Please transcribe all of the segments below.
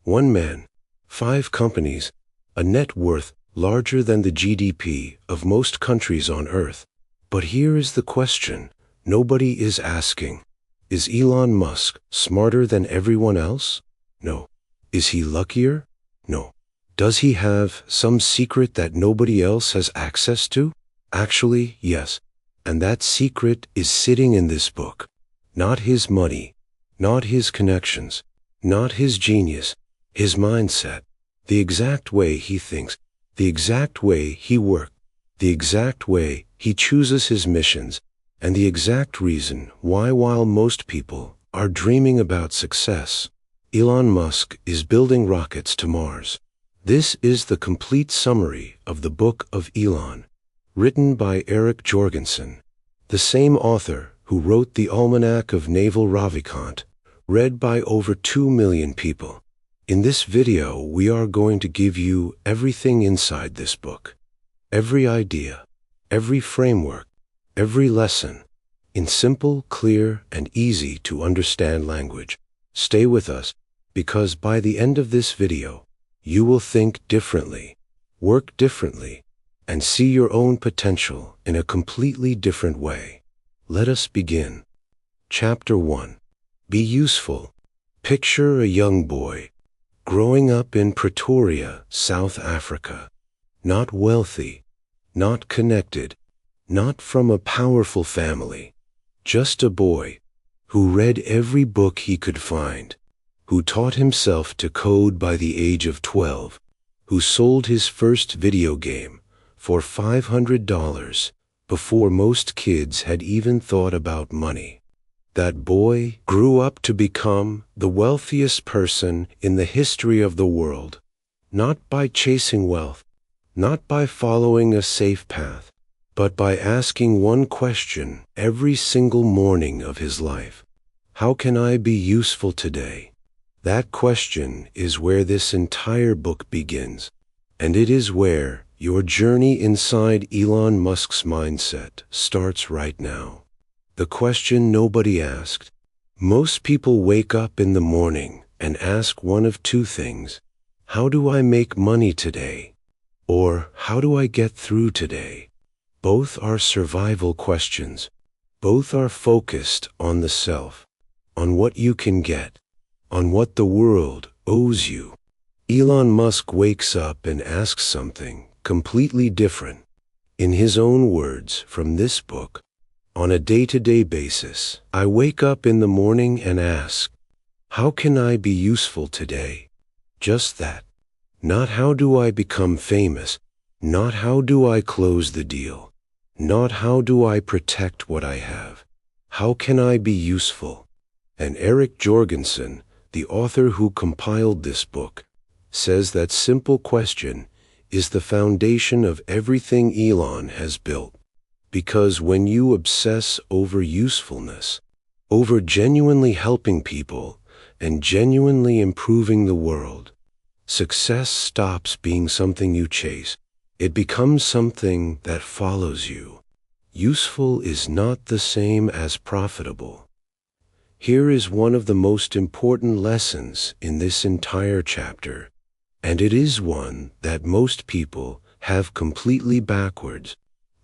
One man, 5 companies, a net worth larger than the GDP of most countries on Earth. But here is the question nobody is asking. Is Elon Musk smarter than everyone else? No. Is he luckier? No. Does he have some secret that nobody else has access to? Actually, yes. And that secret is sitting in this book. Not his money, not his connections, not his genius, his mindset, the exact way he thinks, the exact way he works, the exact way he chooses his missions, and the exact reason why, while most people are dreaming about success, Elon Musk is building rockets to Mars. This is the complete summary of the Book of Elon, written by Eric Jorgenson, the same author who wrote the Almanac of Naval Ravikant, read by over 2 million people. In this video, we are going to give you everything inside this book. Every idea, every framework, every lesson, in simple, clear, and easy to understand language. Stay with us, because by the end of this video, you will think differently, work differently, and see your own potential in a completely different way. Let us begin. Chapter 1. Be useful. Picture a young boy growing up in Pretoria, South Africa. Not wealthy, not connected, not from a powerful family. Just a boy who read every book he could find, who taught himself to code by the age of 12, who sold his first video game for $500 before most kids had even thought about money. That boy grew up to become the wealthiest person in the history of the world, not by chasing wealth, not by following a safe path, but by asking one question every single morning of his life. How can I be useful today? That question is where this entire book begins, and it is where your journey inside Elon Musk's mindset starts right now. The question nobody asked. Most people wake up in the morning and ask one of 2 things. How do I make money today? Or how do I get through today? Both are survival questions. Both are focused on the self, on what you can get, on what the world owes you. Elon Musk wakes up and asks something completely different. In his own words from this book, on a day-to-day basis, I wake up in the morning and ask, how can I be useful today? Just that. Not how do I become famous, not how do I close the deal, not how do I protect what I have. How can I be useful? And Eric Jorgenson, the author who compiled this book, says that simple question is the foundation of everything Elon has built. Because when you obsess over usefulness, over genuinely helping people and genuinely improving the world, success stops being something you chase. It becomes something that follows you. Useful is not the same as profitable. Here is one of the most important lessons in this entire chapter, and it is one that most people have completely backwards.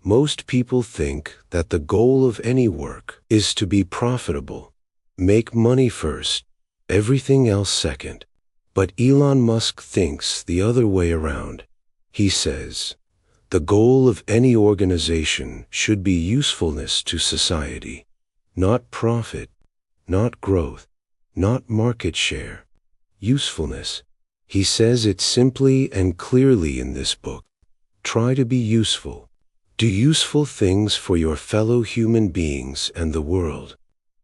Most people think that the goal of any work is to be profitable, make money first, everything else second. But Elon Musk thinks the other way around. He says, the goal of any organization should be usefulness to society, not profit, not growth, not market share. Usefulness. He says it simply and clearly in this book. Try to be useful. Do useful things for your fellow human beings and the world.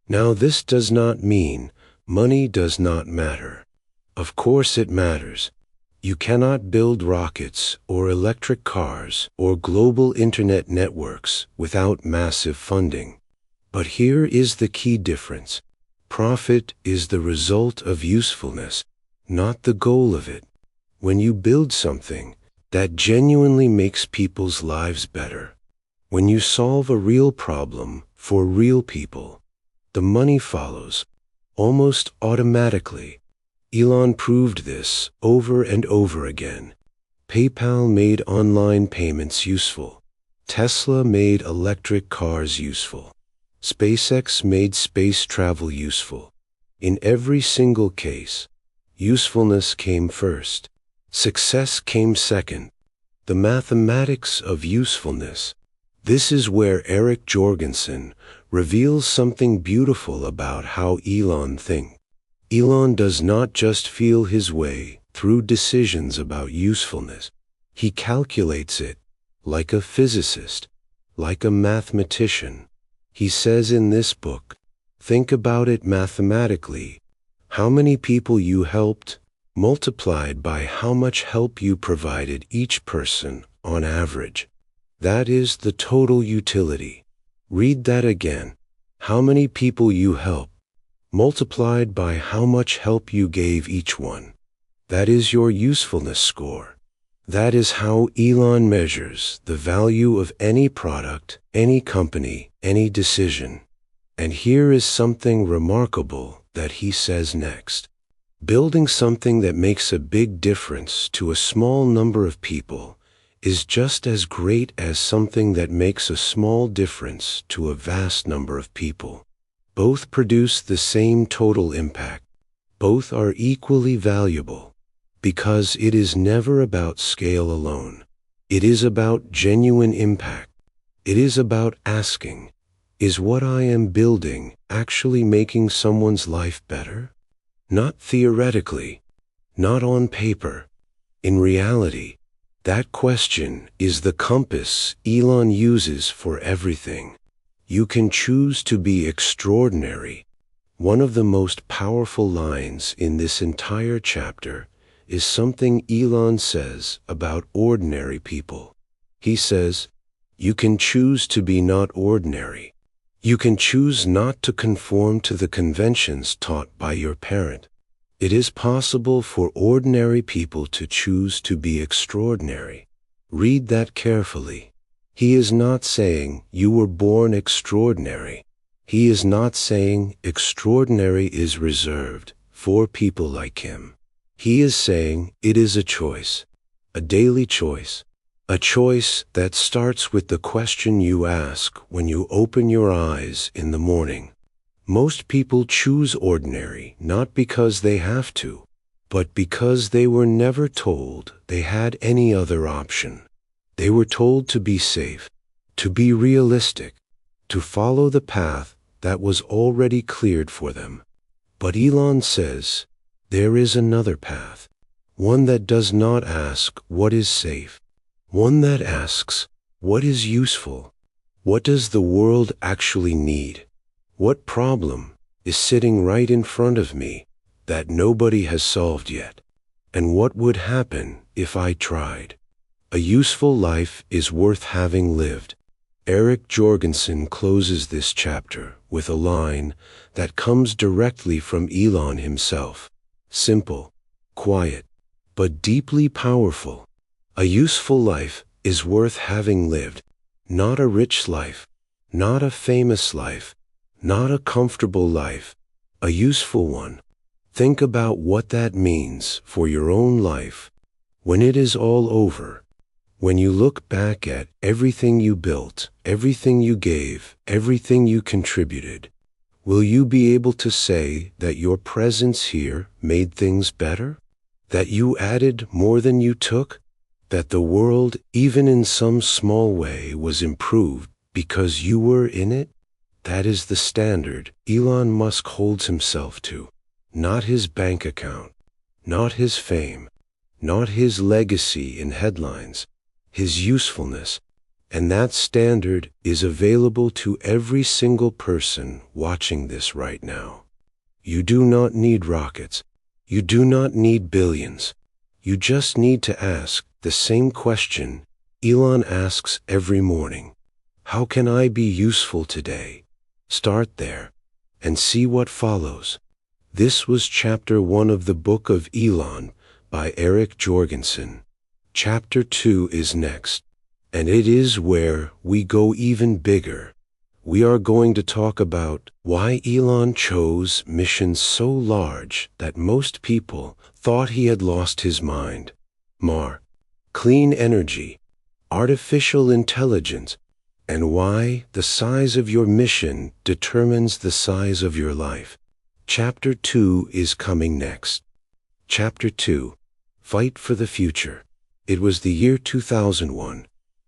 Now, this does not mean money does not matter. Of course it matters. You cannot build rockets or electric cars or global internet networks without massive funding. But here is the key difference. Profit is the result of usefulness, not the goal of it. When you build something that genuinely makes people's lives better, when you solve a real problem for real people, the money follows, almost automatically. Elon proved this over and over again. PayPal made online payments useful. Tesla made electric cars useful. SpaceX made space travel useful. In every single case, usefulness came first. Success came second. The mathematics of usefulness. This is where Eric Jorgenson reveals something beautiful about how Elon thinks. Elon does not just feel his way through decisions about usefulness. He calculates it like a physicist, like a mathematician. He says in this book, think about it mathematically. How many people you helped, multiplied by how much help you provided each person on average. That is the total utility. Read that again. How many people you helped, multiplied by how much help you gave each one. That is your usefulness score. That is how Elon measures the value of any product, any company, any decision. And here is something remarkable that he says next. Building something that makes a big difference to a small number of people is just as great as something that makes a small difference to a vast number of people. Both produce the same total impact. Both are equally valuable. Because it is never about scale alone. It is about genuine impact. It is about asking, is what I am building actually making someone's life better? Not theoretically, not on paper. In reality, that question is the compass Elon uses for everything. You can choose to be extraordinary. One of the most powerful lines in this entire chapter is something Elon says about ordinary people. He says, you can choose to be not ordinary. You can choose not to conform to the conventions taught by your parent. It is possible for ordinary people to choose to be extraordinary. Read that carefully. He is not saying you were born extraordinary. He is not saying extraordinary is reserved for people like him. He is saying it is a choice, a daily choice, a choice that starts with the question you ask when you open your eyes in the morning. Most people choose ordinary not because they have to, but because they were never told they had any other option. They were told to be safe, to be realistic, to follow the path that was already cleared for them. But Elon says, there is another path, one that does not ask what is safe, one that asks what is useful. What does the world actually need? What problem is sitting right in front of me that nobody has solved yet? And what would happen if I tried? A useful life is worth having lived. Eric Jorgenson closes this chapter with a line that comes directly from Elon himself. Simple, quiet, but deeply powerful. A useful life is worth having lived. Not a rich life, not a famous life, not a comfortable life, a useful one. Think about what that means for your own life. When it is all over, when you look back at everything you built, everything you gave, everything you contributed, will you be able to say that your presence here made things better? That you added more than you took? That the world, even in some small way, was improved because you were in it? That is the standard Elon Musk holds himself to. Not his bank account, not his fame, not his legacy in headlines, his usefulness. And that standard is available to every single person watching this right now. You do not need rockets. You do not need billions. You just need to ask the same question Elon asks every morning. How can I be useful today? Start there and see what follows. This was Chapter 1 of the Book of Elon by Eric Jorgenson. Chapter 2 is next, and it is where we go even bigger, we are going to talk about why Elon chose missions so large that most people thought he had lost his mind. Clean energy, artificial intelligence, and why the size of your mission determines the size of your life. Chapter 2 is coming next. Chapter 2. Fight for the Future. It was the year 2001.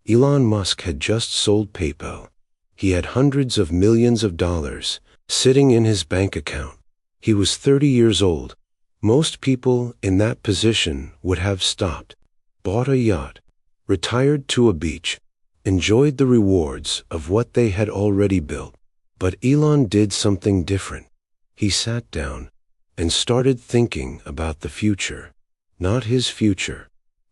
Elon Musk had just sold PayPal. He had hundreds of millions of dollars sitting in his bank account. He was 30 years old. Most people in that position would have stopped, bought a yacht, retired to a beach, enjoyed the rewards of what they had already built. But Elon did something different. He sat down and started thinking about the future. Not his future,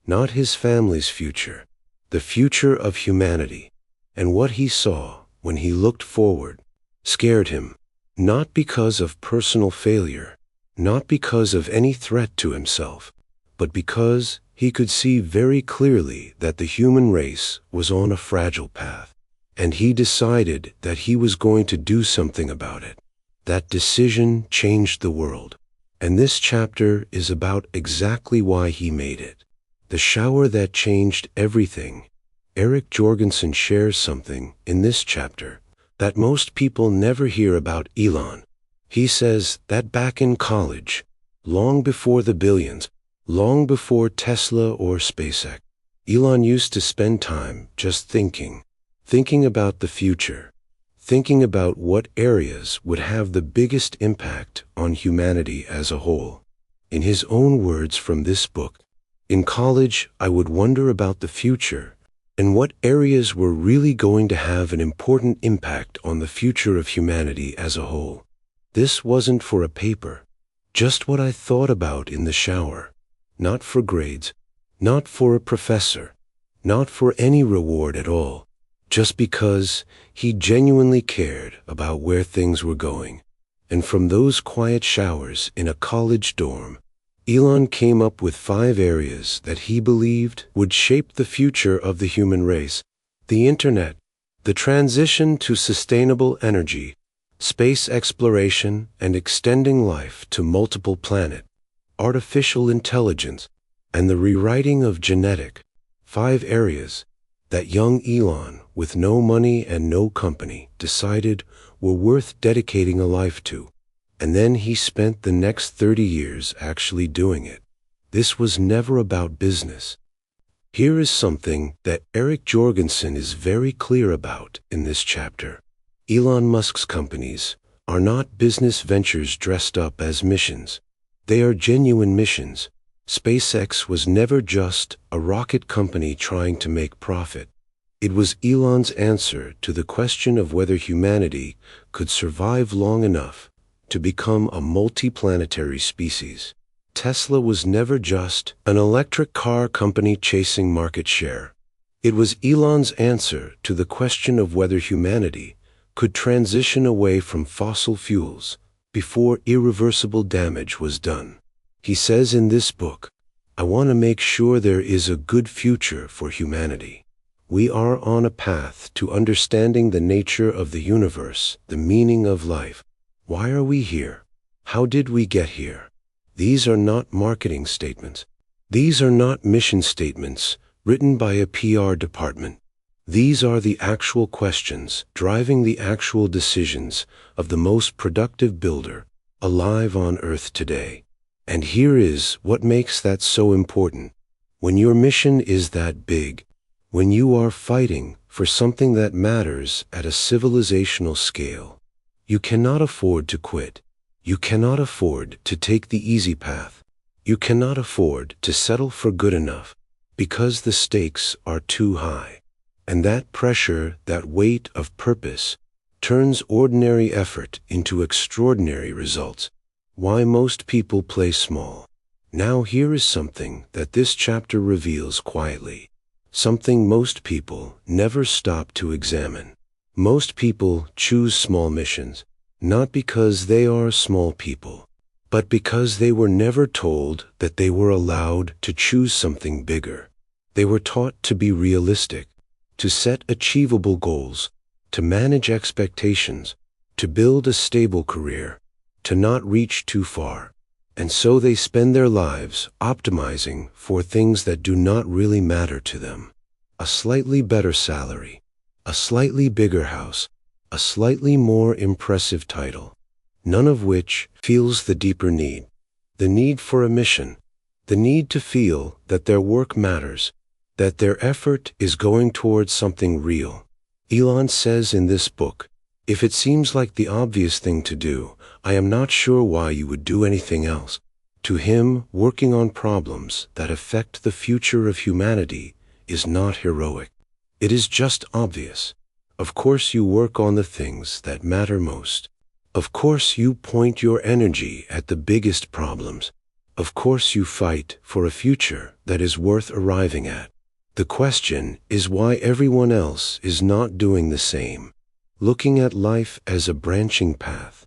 not his family's future, the future of humanity. And what he saw when he looked forward scared him, not because of personal failure, not because of any threat to himself, but because he could see very clearly that the human race was on a fragile path. And he decided that he was going to do something about it. That decision changed the world. And this chapter is about exactly why he made it. The shower that changed everything. Eric Jorgenson shares something in this chapter that most people never hear about Elon. He says that back in college, long before the billions, long before Tesla or SpaceX, Elon used to spend time just thinking about the future, thinking about what areas would have the biggest impact on humanity as a whole. In his own words from this book, "In college, I would wonder about the future and what areas were really going to have an important impact on the future of humanity as a whole. This wasn't for a paper, just what I thought about in the shower. Not for grades, not for a professor, not for any reward at all, just because he genuinely cared about where things were going." And from those quiet showers in a college dorm, Elon came up with 5 areas that he believed would shape the future of the human race: the internet, the transition to sustainable energy, space exploration and extending life to multiple planets, artificial intelligence, and the rewriting of genetic. 5 areas that young Elon, with no money and no company, decided were worth dedicating a life to. And then he spent the next 30 years actually doing it. This was never about business. Here is something that Eric Jorgenson is very clear about in this chapter. Elon Musk's companies are not business ventures dressed up as missions. They are genuine missions. SpaceX was never just a rocket company trying to make profit. It was Elon's answer to the question of whether humanity could survive long enough to become a multi-planetary species. Tesla was never just an electric car company chasing market share. It was Elon's answer to the question of whether humanity could transition away from fossil fuels before irreversible damage was done. He says in this book, "I want to make sure there is a good future for humanity. We are on a path to understanding the nature of the universe, the meaning of life. Why are we here? How did we get here?" These are not marketing statements. These are not mission statements written by a PR department. These are the actual questions driving the actual decisions of the most productive builder alive on Earth today. And here is what makes that so important. When your mission is that big, when you are fighting for something that matters at a civilizational scale, you cannot afford to quit. You cannot afford to take the easy path. You cannot afford to settle for good enough, because the stakes are too high. And that pressure, that weight of purpose, turns ordinary effort into extraordinary results. Why most people play small. Now here is something that this chapter reveals quietly, something most people never stop to examine. Most people choose small missions, not because they are small people, but because they were never told that they were allowed to choose something bigger. They were taught to be realistic, to set achievable goals, to manage expectations, to build a stable career, to not reach too far. And so they spend their lives optimizing for things that do not really matter to them. A slightly better salary, a slightly bigger house, a slightly more impressive title, none of which feels the deeper need, the need for a mission, the need to feel that their work matters, that their effort is going towards something real. Elon says in this book, "If it seems like the obvious thing to do, I am not sure why you would do anything else." To him, working on problems that affect the future of humanity is not heroic. It is just obvious. Of course you work on the things that matter most. Of course you point your energy at the biggest problems. Of course you fight for a future that is worth arriving at. The question is why everyone else is not doing the same. Looking at life as a branching path.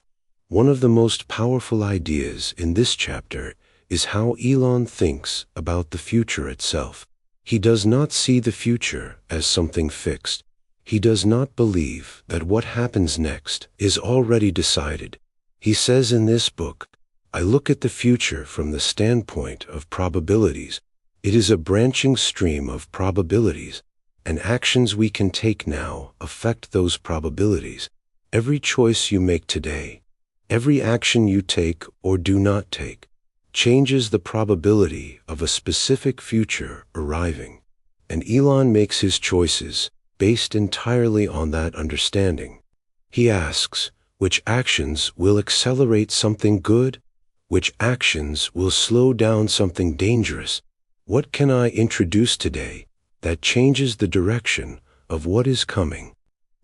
One of the most powerful ideas in this chapter is how Elon thinks about the future itself. He does not see the future as something fixed. He does not believe that what happens next is already decided. He says in this book, "I look at the future from the standpoint of probabilities. It is a branching stream of probabilities, and actions we can take now affect those probabilities. Every choice you make today, every action you take or do not take, changes the probability of a specific future arriving." And Elon makes his choices based entirely on that understanding. He asks, which actions will accelerate something good? Which actions will slow down something dangerous? What can I introduce today that changes the direction of what is coming?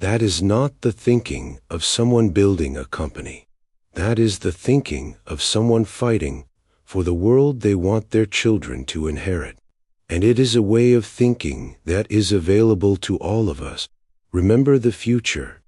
That is not the thinking of someone building a company. That is the thinking of someone fighting for the world they want their children to inherit. And it is a way of thinking that is available to all of us. Remember the future.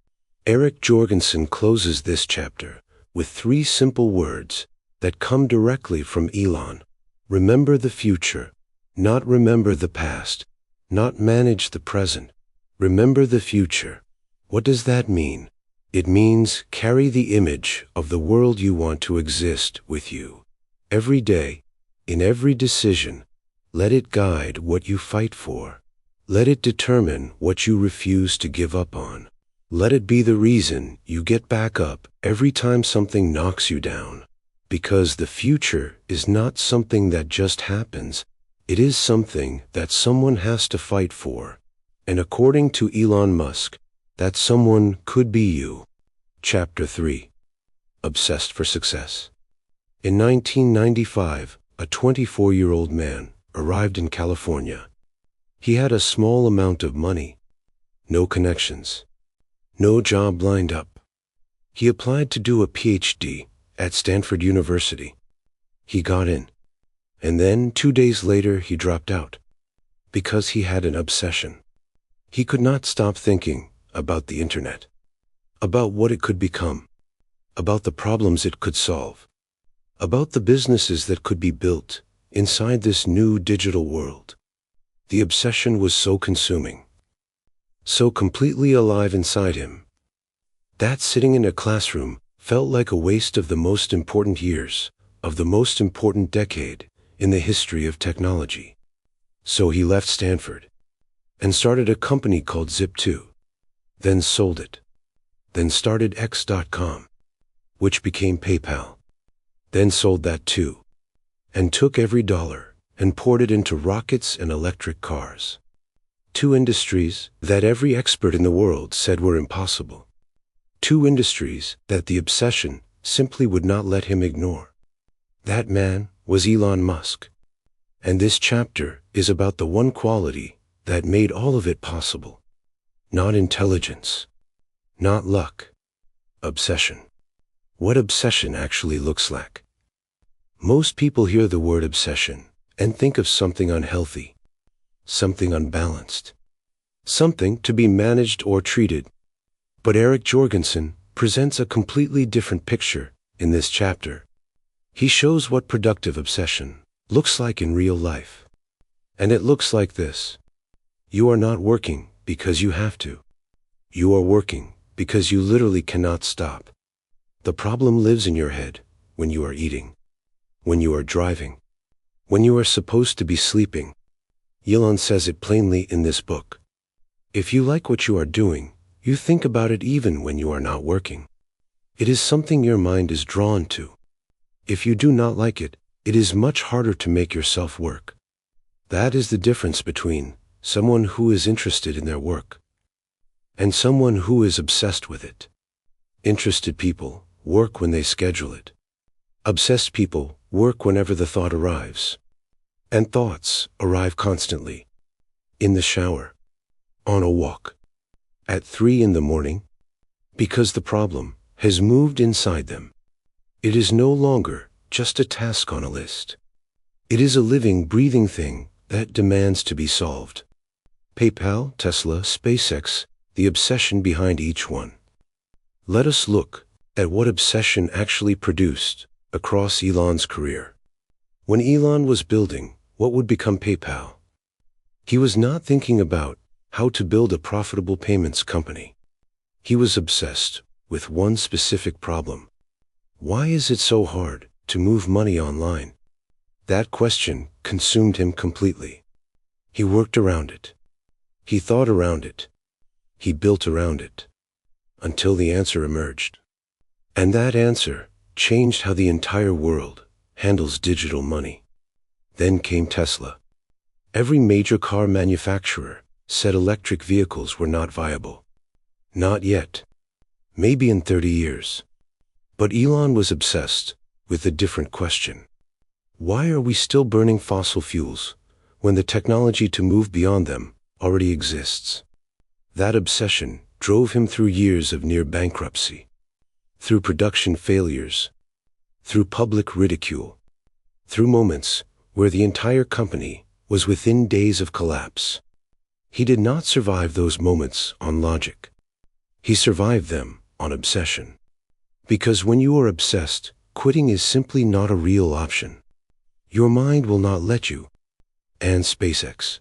Eric Jorgenson closes this chapter with 3 simple words that come directly from Elon. Remember the future, not remember the past, not manage the present. Remember the future. What does that mean? It means carry the image of the world you want to exist with you. Every day, in every decision, let it guide what you fight for. Let it determine what you refuse to give up on. Let it be the reason you get back up every time something knocks you down. Because the future is not something that just happens. It is something that someone has to fight for. And according to Elon Musk, that someone could be you. Chapter 3. Obsessed for Success. In 1995, a 24-year-old man arrived in California. He had a small amount of money, no connections, no job lined up. He applied to do a PhD at Stanford University. He got in, and then 2 days later he dropped out because he had an obsession. He could not stop thinking about the internet, about what it could become, about the problems it could solve, about the businesses that could be built inside this new digital world. The obsession was so consuming, so completely alive inside him, that sitting in a classroom felt like a waste of the most important years, of the most important decade in the history of technology. So he left Stanford and started a company called Zip2, then sold it, then started X.com, which became PayPal, then sold that too, and took every dollar and poured it into rockets and electric cars. 2 industries that every expert in the world said were impossible. 2 industries that the obsession simply would not let him ignore. That man was Elon Musk. And this chapter is about the one quality that made all of it possible. Not intelligence, not luck, obsession. What obsession actually looks like. Most people hear the word obsession and think of something unhealthy, something unbalanced, something to be managed or treated. But Eric Jorgenson presents a completely different picture in this chapter. He shows what productive obsession looks like in real life. And it looks like this. You are not working because you have to. You are working because you literally cannot stop. The problem lives in your head when you are eating, when you are driving, when you are supposed to be sleeping. Elon says it plainly in this book. If you like what you are doing, you think about it even when you are not working. It is something your mind is drawn to. If you do not like it, it is much harder to make yourself work. That is the difference between someone who is interested in their work and someone who is obsessed with it. Interested people work when they schedule it. Obsessed people work whenever the thought arrives. And thoughts arrive constantly. In the shower, on a walk, at 3 in the morning, because the problem has moved inside them. It is no longer just a task on a list. It is a living, breathing thing that demands to be solved. PayPal, Tesla, SpaceX, the obsession behind each one. Let us look at what obsession actually produced across Elon's career. When Elon was building what would become PayPal, he was not thinking about how to build a profitable payments company. He was obsessed with one specific problem. Why is it so hard to move money online? That question consumed him completely. He worked around it. He thought around it. He built around it, until the answer emerged. And that answer changed how the entire world handles digital money. Then came Tesla. Every major car manufacturer said electric vehicles were not viable. Not yet. Maybe in 30 years. But Elon was obsessed with a different question. Why are we still burning fossil fuels when the technology to move beyond them already exists? That obsession drove him through years of near bankruptcy, through production failures, through public ridicule, through moments where the entire company was within days of collapse. He did not survive those moments on logic. He survived them on obsession. Because when you are obsessed, quitting is simply not a real option. Your mind will not let you. And SpaceX.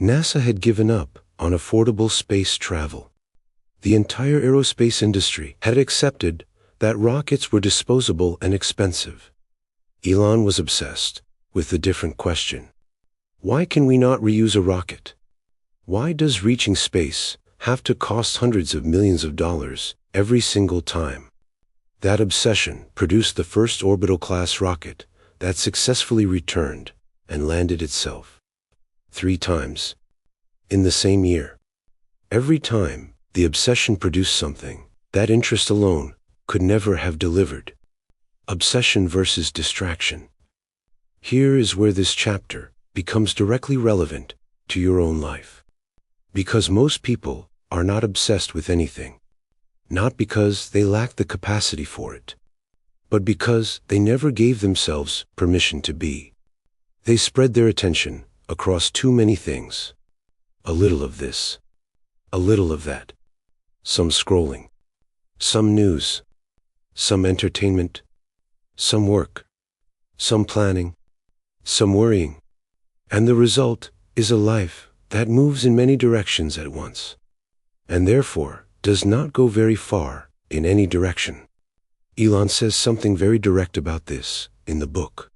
NASA had given up on affordable space travel. The entire aerospace industry had accepted that rockets were disposable and expensive. Elon was obsessed with the different question. Why can we not reuse a rocket? Why does reaching space have to cost hundreds of millions of dollars every single time? That obsession produced the first orbital-class rocket that successfully returned and landed itself 3 times in the same year. Every time the obsession produced something that interest alone could never have delivered. Obsession versus distraction. Here is where this chapter becomes directly relevant to your own life. Because most people are not obsessed with anything, not because they lack the capacity for it, but because they never gave themselves permission to be. They spread their attention across too many things. A little of this, a little of that. Some scrolling, some news, some entertainment, some work, some planning, some worrying. And the result is a life that moves in many directions at once, and therefore does not go very far in any direction. Elon says something very direct about this in the book.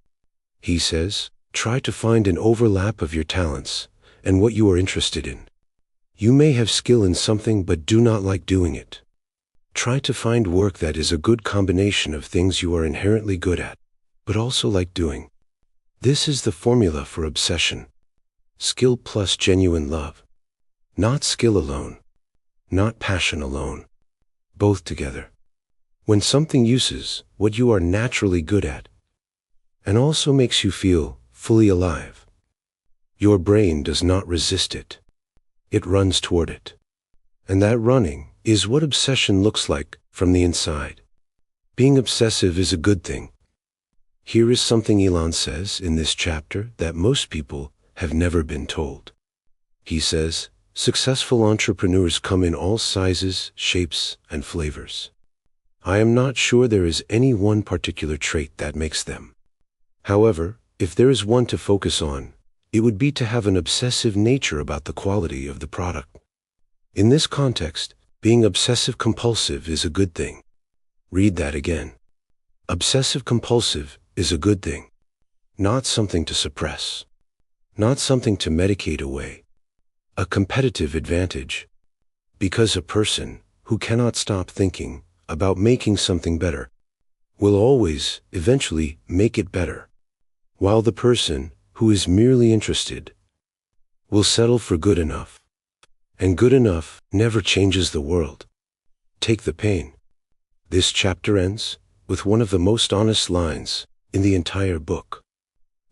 He says, try to find an overlap of your talents and what you are interested in. You may have skill in something but do not like doing it. Try to find work that is a good combination of things you are inherently good at, but also like doing. This is the formula for obsession. Skill plus genuine love. Not skill alone. Not passion alone. Both together. When something uses what you are naturally good at and also makes you feel fully alive, your brain does not resist it. It runs toward it. And that running is what obsession looks like from the inside. Being obsessive is a good thing. Here is something Elon says in this chapter that most people have never been told. He says, successful entrepreneurs come in all sizes, shapes, and flavors. I am not sure there is any one particular trait that makes them. However, if there is one to focus on, it would be to have an obsessive nature about the quality of the product. In this context, Being obsessive-compulsive is a good thing. Read that again. Obsessive-compulsive is a good thing. Not something to suppress. Not something to medicate away. A competitive advantage. Because a person who cannot stop thinking about making something better will always, eventually, make it better, while the person who is merely interested will settle for good enough. And good enough never changes the world. Take the pain. This chapter ends with one of the most honest lines in the entire book.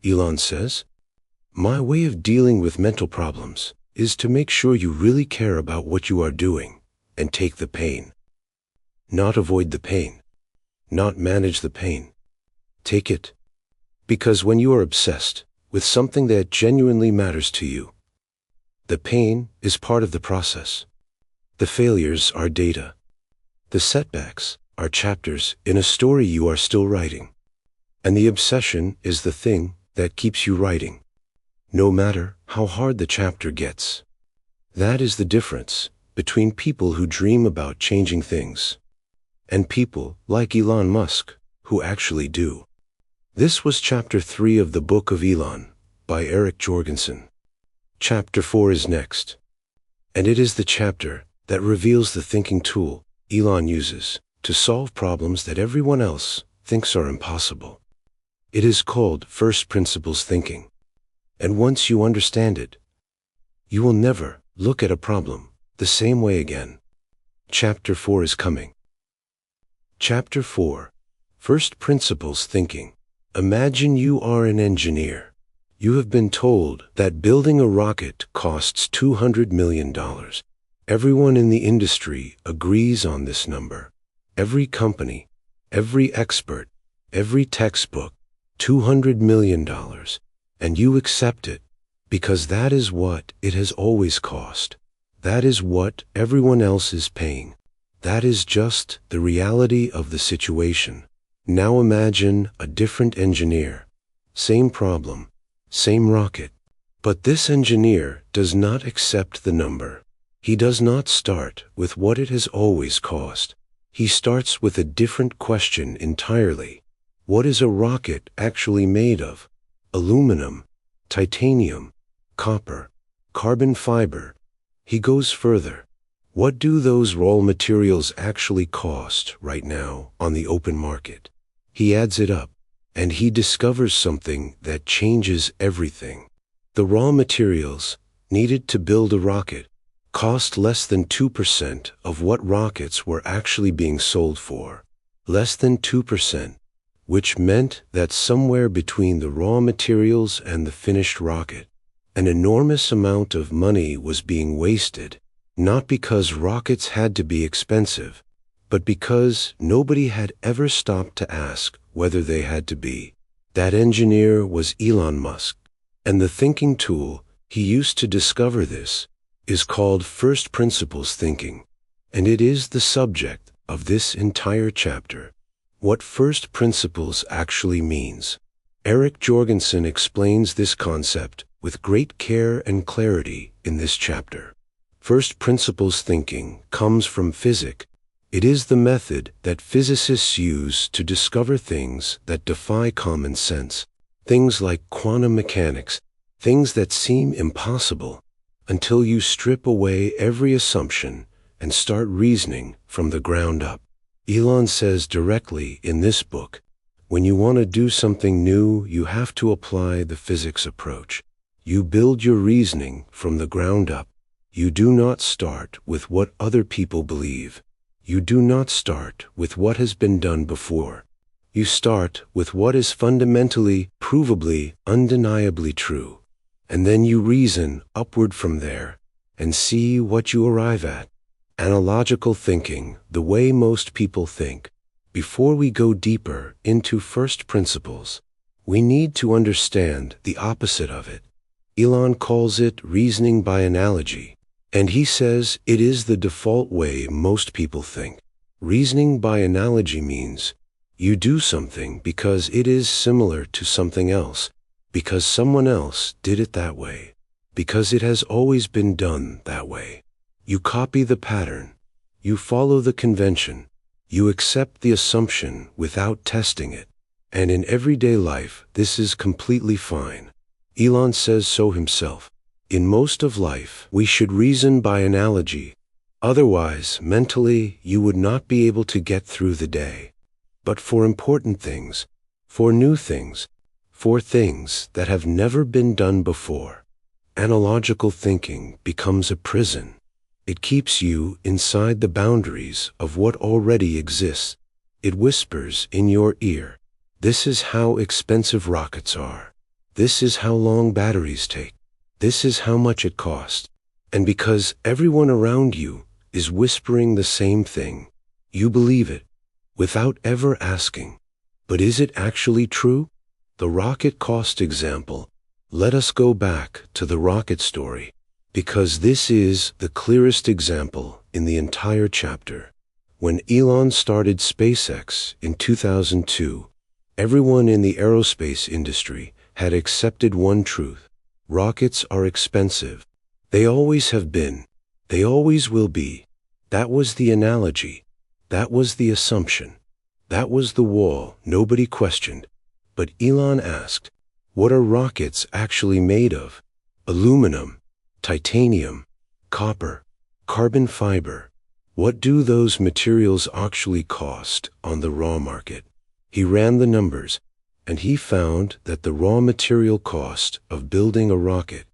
Elon says, "My way of dealing with mental problems is to make sure you really care about what you are doing and take the pain. Not avoid the pain. Not manage the pain. Take it. Because when you are obsessed with something that genuinely matters to you, the pain is part of the process. The failures are data. The setbacks are chapters in a story you are still writing. And the obsession is the thing that keeps you writing, no matter how hard the chapter gets. That is the difference between people who dream about changing things and people like Elon Musk who actually do." This was Chapter 3 of the Book of Elon by Eric Jorgenson. Chapter 4 is next, and it is the chapter that reveals the thinking tool Elon uses to solve problems that everyone else thinks are impossible. It is called first principles thinking, and once you understand it, you will never look at a problem the same way again. Chapter 4 is coming. Chapter 4, First Principles Thinking. Imagine you are an engineer. You have been told that building a rocket costs $200 million. Everyone in the industry agrees on this number. Every company, every expert, every textbook, $200 million. And you accept it because that is what it has always cost. That is what everyone else is paying. That is just the reality of the situation. Now imagine a different engineer. Same problem, same rocket. But this engineer does not accept the number. He does not start with what it has always cost. He starts with a different question entirely. What is a rocket actually made of? Aluminum, titanium, copper, carbon fiber. He goes further. What do those raw materials actually cost right now on the open market? He adds it up, and he discovers something that changes everything. The raw materials needed to build a rocket cost less than 2% of what rockets were actually being sold for. Less than 2%, which meant that somewhere between the raw materials and the finished rocket, an enormous amount of money was being wasted, not because rockets had to be expensive, but because nobody had ever stopped to ask whether they had to be. That engineer was Elon Musk, and the thinking tool he used to discover this is called first principles thinking, and it is the subject of this entire chapter. What first principles actually means. Eric Jorgenson explains this concept with great care and clarity in this chapter. First principles thinking comes from physics. It is the method that physicists use to discover things that defy common sense, things like quantum mechanics, things that seem impossible, until you strip away every assumption and start reasoning from the ground up. Elon says directly in this book, when you want to do something new, you have to apply the physics approach. You build your reasoning from the ground up. You do not start with what other people believe. You do not start with what has been done before. You start with what is fundamentally, provably, undeniably true. And then you reason upward from there and see what you arrive at. Analogical thinking, the way most people think. Before we go deeper into first principles, we need to understand the opposite of it. Elon calls it reasoning by analogy, and he says it is the default way most people think. Reasoning by analogy means you do something because it is similar to something else, because someone else did it that way, because it has always been done that way. You copy the pattern. You follow the convention. You accept the assumption without testing it. And in everyday life, this is completely fine. Elon says so himself. In most of life, we should reason by analogy. Otherwise, mentally, you would not be able to get through the day. But for important things, for new things, for things that have never been done before, analogical thinking becomes a prison. It keeps you inside the boundaries of what already exists. It whispers in your ear, "This is how expensive rockets are. This is how long batteries take. This is how much it costs." And because everyone around you is whispering the same thing, you believe it, without ever asking. But is it actually true? The rocket cost example. Let us go back to the rocket story, because this is the clearest example in the entire chapter. When Elon started SpaceX in 2002, everyone in the aerospace industry had accepted one truth: rockets are expensive. They always have been. They always will be. That was the analogy. That was the assumption. That was the wall nobody questioned. But Elon asked, what are rockets actually made of? Aluminum, titanium, copper, carbon fiber. What do those materials actually cost on the raw market? He ran the numbers, and he found that the raw material cost of building a rocket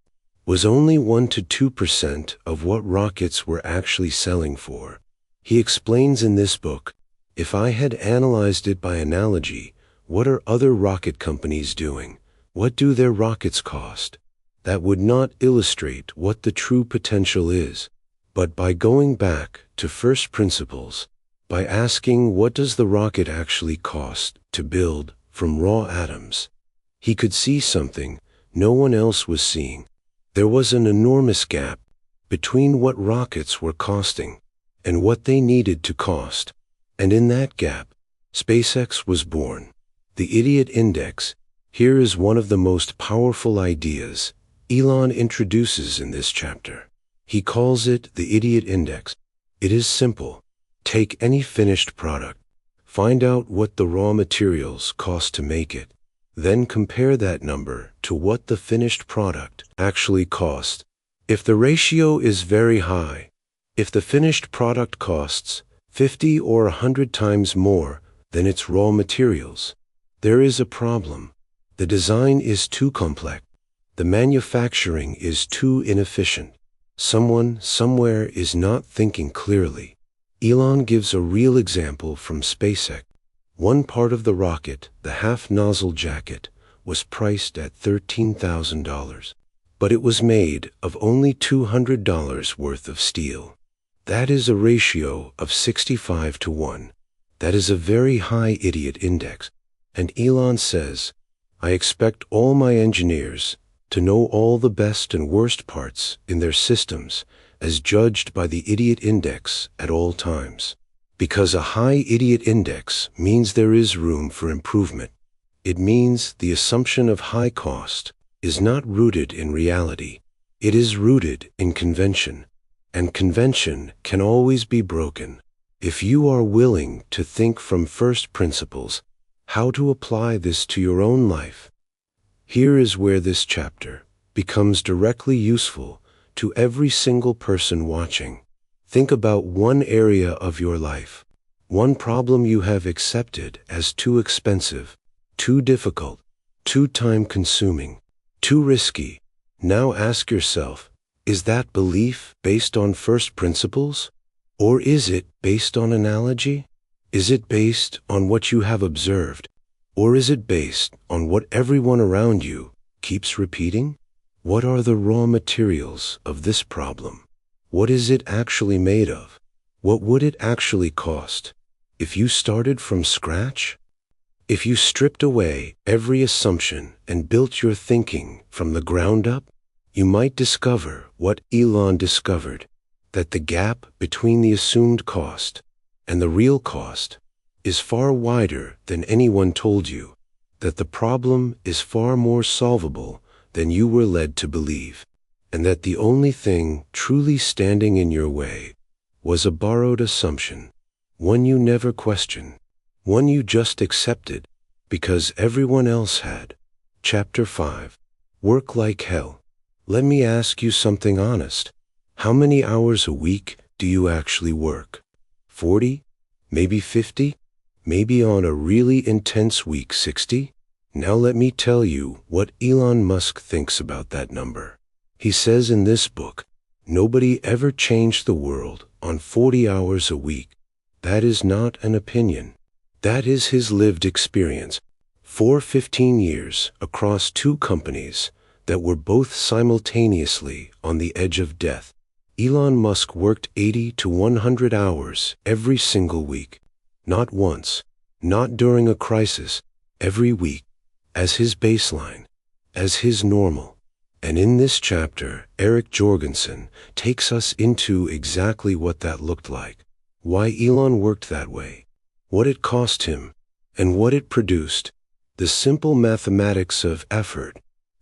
was only 1 to 2% of what rockets were actually selling for. He explains in this book, if I had analyzed it by analogy, what are other rocket companies doing? What do their rockets cost? That would not illustrate what the true potential is. But by going back to first principles, by asking what does the rocket actually cost to build from raw atoms, he could see something no one else was seeing. There was an enormous gap between what rockets were costing and what they needed to cost. And in that gap, SpaceX was born. The Idiot Index. Here is one of the most powerful ideas Elon introduces in this chapter. He calls it the Idiot Index. It is simple. Take any finished product. Find out what the raw materials cost to make it. Then compare that number to what the finished product actually cost. If the ratio is very high, if the finished product costs 50 or 100 times more than its raw materials, there is a problem. The design is too complex. The manufacturing is too inefficient. Someone somewhere is not thinking clearly. Elon gives a real example from SpaceX. One part of the rocket, the half-nozzle jacket, was priced at $13,000, but it was made of only $200 worth of steel. That is a ratio of 65 to 1. That is a very high idiot index. And Elon says, I expect all my engineers to know all the best and worst parts in their systems as judged by the idiot index at all times. Because a high idiot index means there is room for improvement. It means the assumption of high cost is not rooted in reality. It is rooted in convention. And convention can always be broken. If you are willing to think from first principles, how to apply this to your own life. Here is where this chapter becomes directly useful to every single person watching. Think about one area of your life, one problem you have accepted as too expensive, too difficult, too time-consuming, too risky. Now ask yourself, is that belief based on first principles? Or is it based on analogy? Is it based on what you have observed? Or is it based on what everyone around you keeps repeating? What are the raw materials of this problem? What is it actually made of? What would it actually cost if you started from scratch? If you stripped away every assumption and built your thinking from the ground up, you might discover what Elon discovered, that the gap between the assumed cost and the real cost is far wider than anyone told you, that the problem is far more solvable than you were led to believe, and that the only thing truly standing in your way was a borrowed assumption, one you never questioned, one you just accepted because everyone else had. Chapter 5. Work like hell. Let me ask you something honest. How many hours a week do you actually work? 40? Maybe 50? Maybe on a really intense week 60? Now let me tell you what Elon Musk thinks about that number. He says in this book, nobody ever changed the world on 40 hours a week. That is not an opinion. That is his lived experience. For 15 years across two companies that were both simultaneously on the edge of death, Elon Musk worked 80 to 100 hours every single week. Not once, not during a crisis, every week, as his baseline, as his normal. And in this chapter, Eric Jorgenson takes us into exactly what that looked like, why Elon worked that way, what it cost him, and what it produced. The simple mathematics of effort.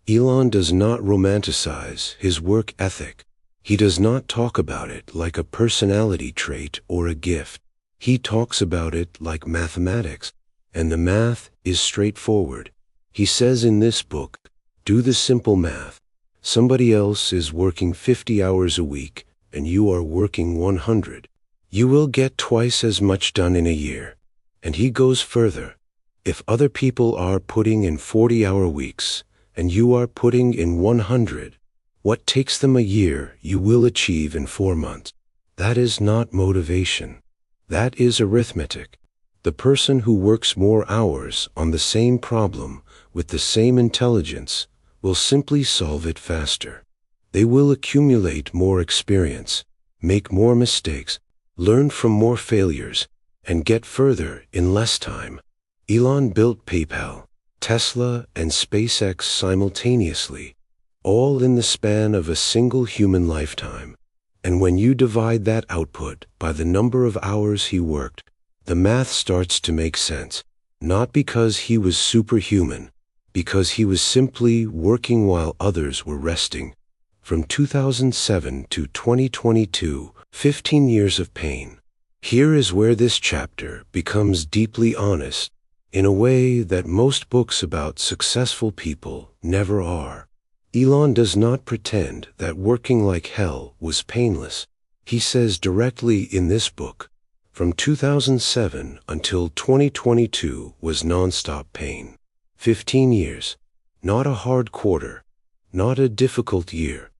Elon does not romanticize his work ethic. He does not talk about it like a personality trait or a gift. He talks about it like mathematics, and the math is straightforward. He says in this book, do the simple math. Somebody else is working 50 hours a week, and you are working 100. You will get twice as much done in a year. And he goes further. If other people are putting in 40-hour weeks, and you are putting in 100, what takes them a year you will achieve in 4 months. That is not motivation. That is arithmetic. The person who works more hours on the same problem with the same intelligence will simply solve it faster. They will accumulate more experience, make more mistakes, learn from more failures, and get further in less time. Elon built PayPal, Tesla, and SpaceX simultaneously, all in the span of a single human lifetime. And when you divide that output by the number of hours he worked, the math starts to make sense. Not because he was superhuman, because he was simply working while others were resting. From 2007 to 2022, 15 years of pain. Here is where this chapter becomes deeply honest, in a way that most books about successful people never are. Elon does not pretend that working like hell was painless. He says directly in this book, from 2007 until 2022 was nonstop pain. 15 years. Not a hard quarter. Not a difficult year.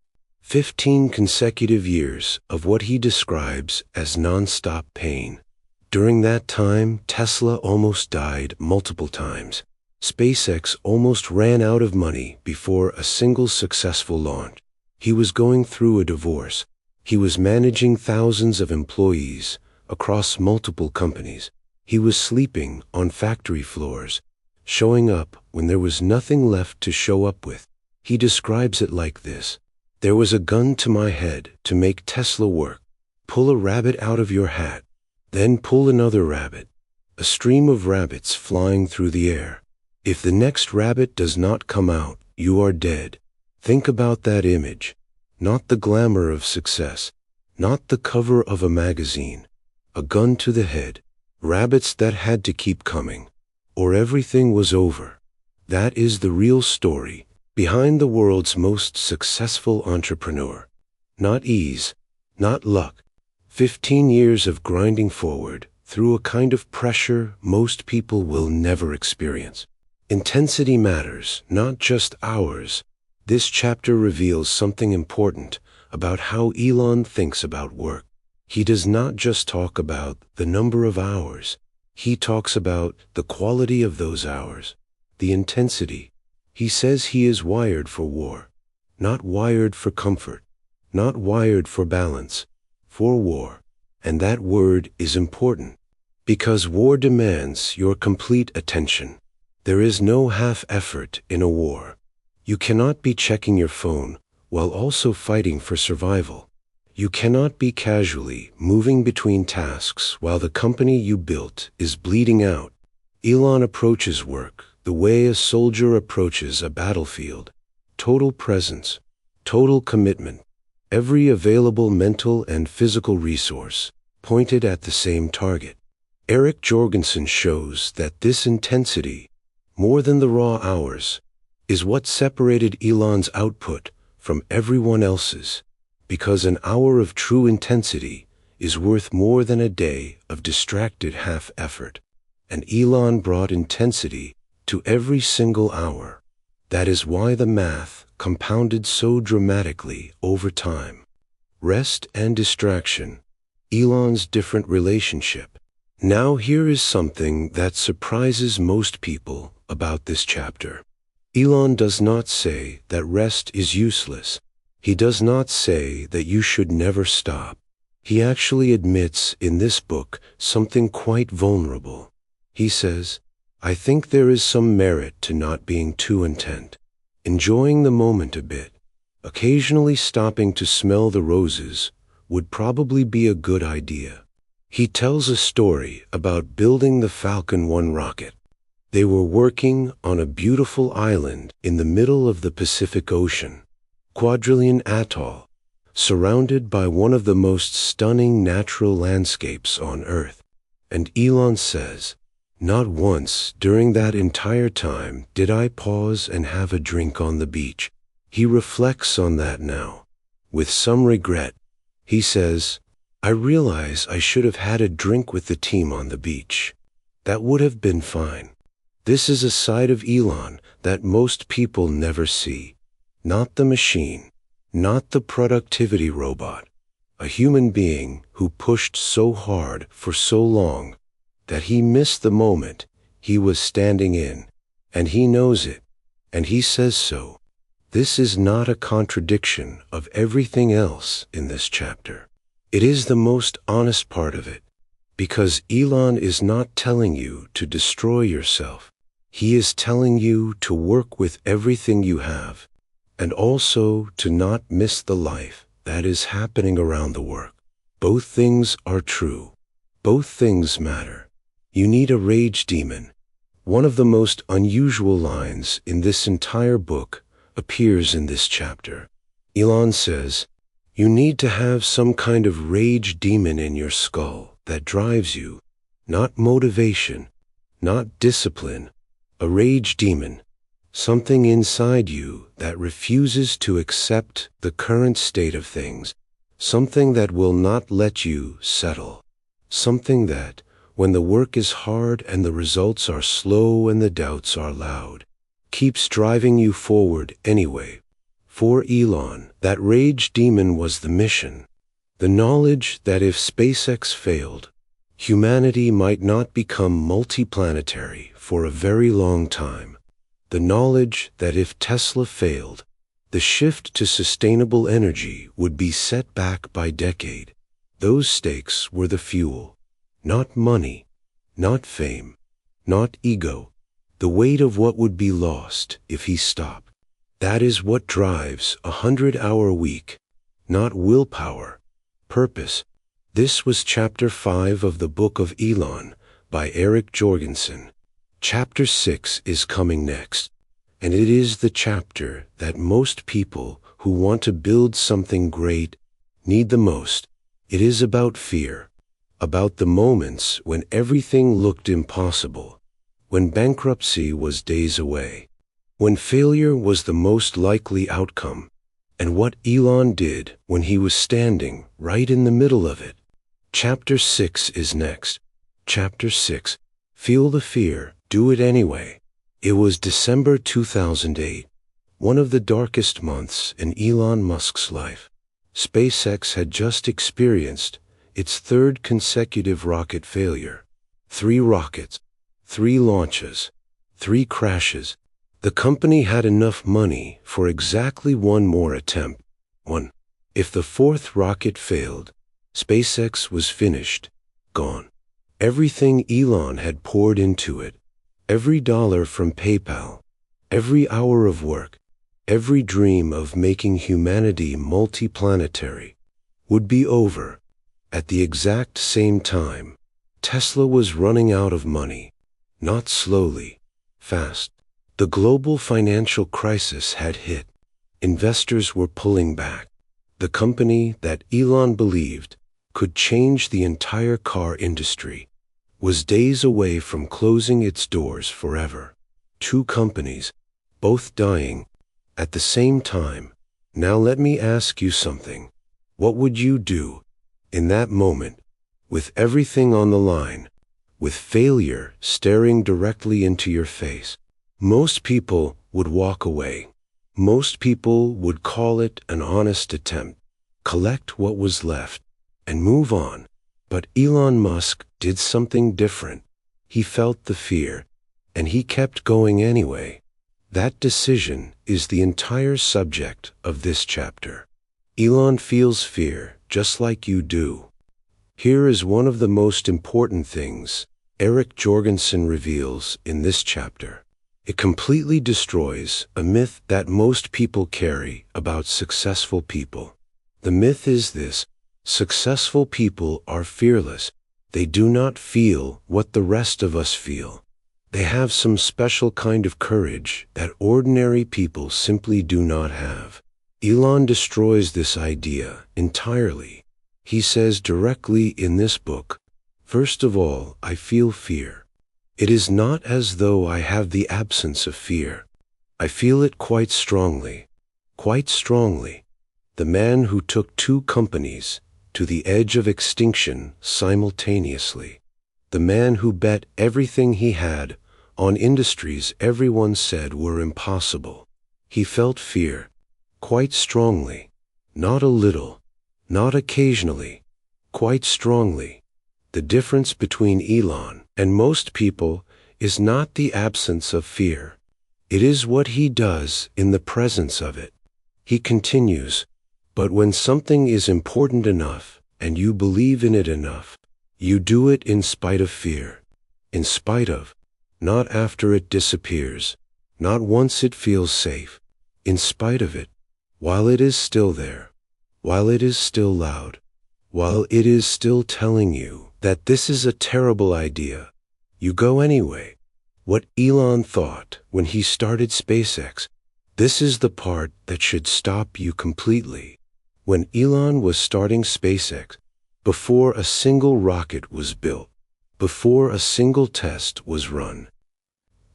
15 consecutive years of what he describes as nonstop pain. During that time, Tesla almost died multiple times. SpaceX almost ran out of money before a single successful launch. He was going through a divorce. He was managing thousands of employees across multiple companies. He was sleeping on factory floors, showing up when there was nothing left to show up with. He describes it like this. There was a gun to my head to make Tesla work. Pull a rabbit out of your hat. Then pull another rabbit. A stream of rabbits flying through the air. If the next rabbit does not come out, you are dead. Think about that image. Not the glamour of success. Not the cover of a magazine. A gun to the head. Rabbits that had to keep coming. Or everything was over. That is the real story behind the world's most successful entrepreneur. Not ease. Not luck. 15 years of grinding forward through a kind of pressure most people will never experience. Intensity matters, not just hours. This chapter reveals something important about how Elon thinks about work. He does not just talk about the number of hours. He talks about the quality of those hours, the intensity. He says he is wired for war, not wired for comfort, not wired for balance, for war. And that word is important, because war demands your complete attention. There is no half effort in a war. You cannot be checking your phone while also fighting for survival. You cannot be casually moving between tasks while the company you built is bleeding out. Elon approaches work the way a soldier approaches a battlefield. Total presence, total commitment, Every available mental and physical resource pointed at the same target. Eric Jorgenson shows that this intensity, more than the raw hours, is what separated Elon's output from everyone else's, because an hour of true intensity is worth more than a day of distracted half-effort. And Elon brought intensity to every single hour. That is why the math compounded so dramatically over time. Rest and distraction, Elon's different relationship. Now here is something that surprises most people about this chapter. Elon does not say that rest is useless. He does not say that you should never stop. He actually admits in this book something quite vulnerable. He says, I think there is some merit to not being too intent, enjoying the moment a bit. Occasionally stopping to smell the roses would probably be a good idea. He tells a story about building the Falcon 1 rocket. They were working on a beautiful island in the middle of the Pacific Ocean, Quadrillion Atoll, surrounded by one of the most stunning natural landscapes on Earth. And Elon says, not once during that entire time did I pause and have a drink on the beach. He reflects on that now. With some regret, he says, I realize I should have had a drink with the team on the beach. That would have been fine. This is a side of Elon that most people never see. Not the machine, not the productivity robot. A human being who pushed so hard for so long that he missed the moment he was standing in, and he knows it, and he says so. This is not a contradiction of everything else in this chapter. It is the most honest part of it, because Elon is not telling you to destroy yourself. He is telling you to work with everything you have, and also to not miss the life that is happening around the work. Both things are true. Both things matter. You need a rage demon. One of the most unusual lines in this entire book appears in this chapter. Elon says, you need to have some kind of rage demon in your skull that drives you, not motivation, not discipline, a rage demon, something inside you that refuses to accept the current state of things, something that will not let you settle, something that, when the work is hard and the results are slow and the doubts are loud, keeps driving you forward anyway. For Elon, that rage demon was the mission. The knowledge that if SpaceX failed, humanity might not become multiplanetary for a very long time. The knowledge that if Tesla failed, the shift to sustainable energy would be set back by decade. Those stakes were the fuel. Not money, not fame, not ego, the weight of what would be lost if he stopped. That is what drives a 100-hour week, not willpower, purpose. This was Chapter 5 of the Book of Elon by Eric Jorgenson. Chapter 6 is coming next, and it is the chapter that most people who want to build something great need the most. It is about fear. About the moments when everything looked impossible, when bankruptcy was days away, when failure was the most likely outcome, and what Elon did when he was standing right in the middle of it. Chapter 6 is next. Chapter 6. Feel the fear, do it anyway. It was December 2008, one of the darkest months in Elon Musk's life. SpaceX had just experienced its third consecutive rocket failure. 3 rockets, 3 launches, 3 crashes. The company had enough money for exactly one more attempt. 1. If the 4th rocket failed, SpaceX was finished, gone. Everything Elon had poured into it, every dollar from PayPal, every hour of work, every dream of making humanity multiplanetary, would be over. At the exact same time, Tesla was running out of money, not slowly, fast. The global financial crisis had hit. Investors were pulling back. The company that Elon believed could change the entire car industry was days away from closing its doors forever. Two companies, both dying at the same time. Now let me ask you something. What would you do in that moment, with everything on the line, with failure staring directly into your face? Most people would walk away. Most people would call it an honest attempt, collect what was left, and move on. But Elon Musk did something different. He felt the fear, and he kept going anyway. That decision is the entire subject of this chapter. Elon feels fear just like you do. Here is one of the most important things Eric Jorgenson reveals in this chapter. It completely destroys a myth that most people carry about successful people. The myth is this: successful people are fearless. They do not feel what the rest of us feel. They have some special kind of courage that ordinary people simply do not have. Elon destroys this idea entirely. He says directly in this book, "First of all, I feel fear. It is not as though I have the absence of fear. I feel it quite strongly. Quite strongly." The man who took two companies to the edge of extinction simultaneously. The man who bet everything he had on industries everyone said were impossible. He felt fear, quite strongly. Not a little, not occasionally, quite strongly. The difference between Elon and most people is not the absence of fear. It is what he does in the presence of it. He continues, "But when something is important enough and you believe in it enough, you do it in spite of fear. In spite of, not after it disappears, not once it feels safe. In spite of it, while it is still there, while it is still loud, while it is still telling you that this is a terrible idea, you go anyway." What Elon thought when he started SpaceX, this is the part that should stop you completely. When Elon was starting SpaceX, before a single rocket was built, before a single test was run,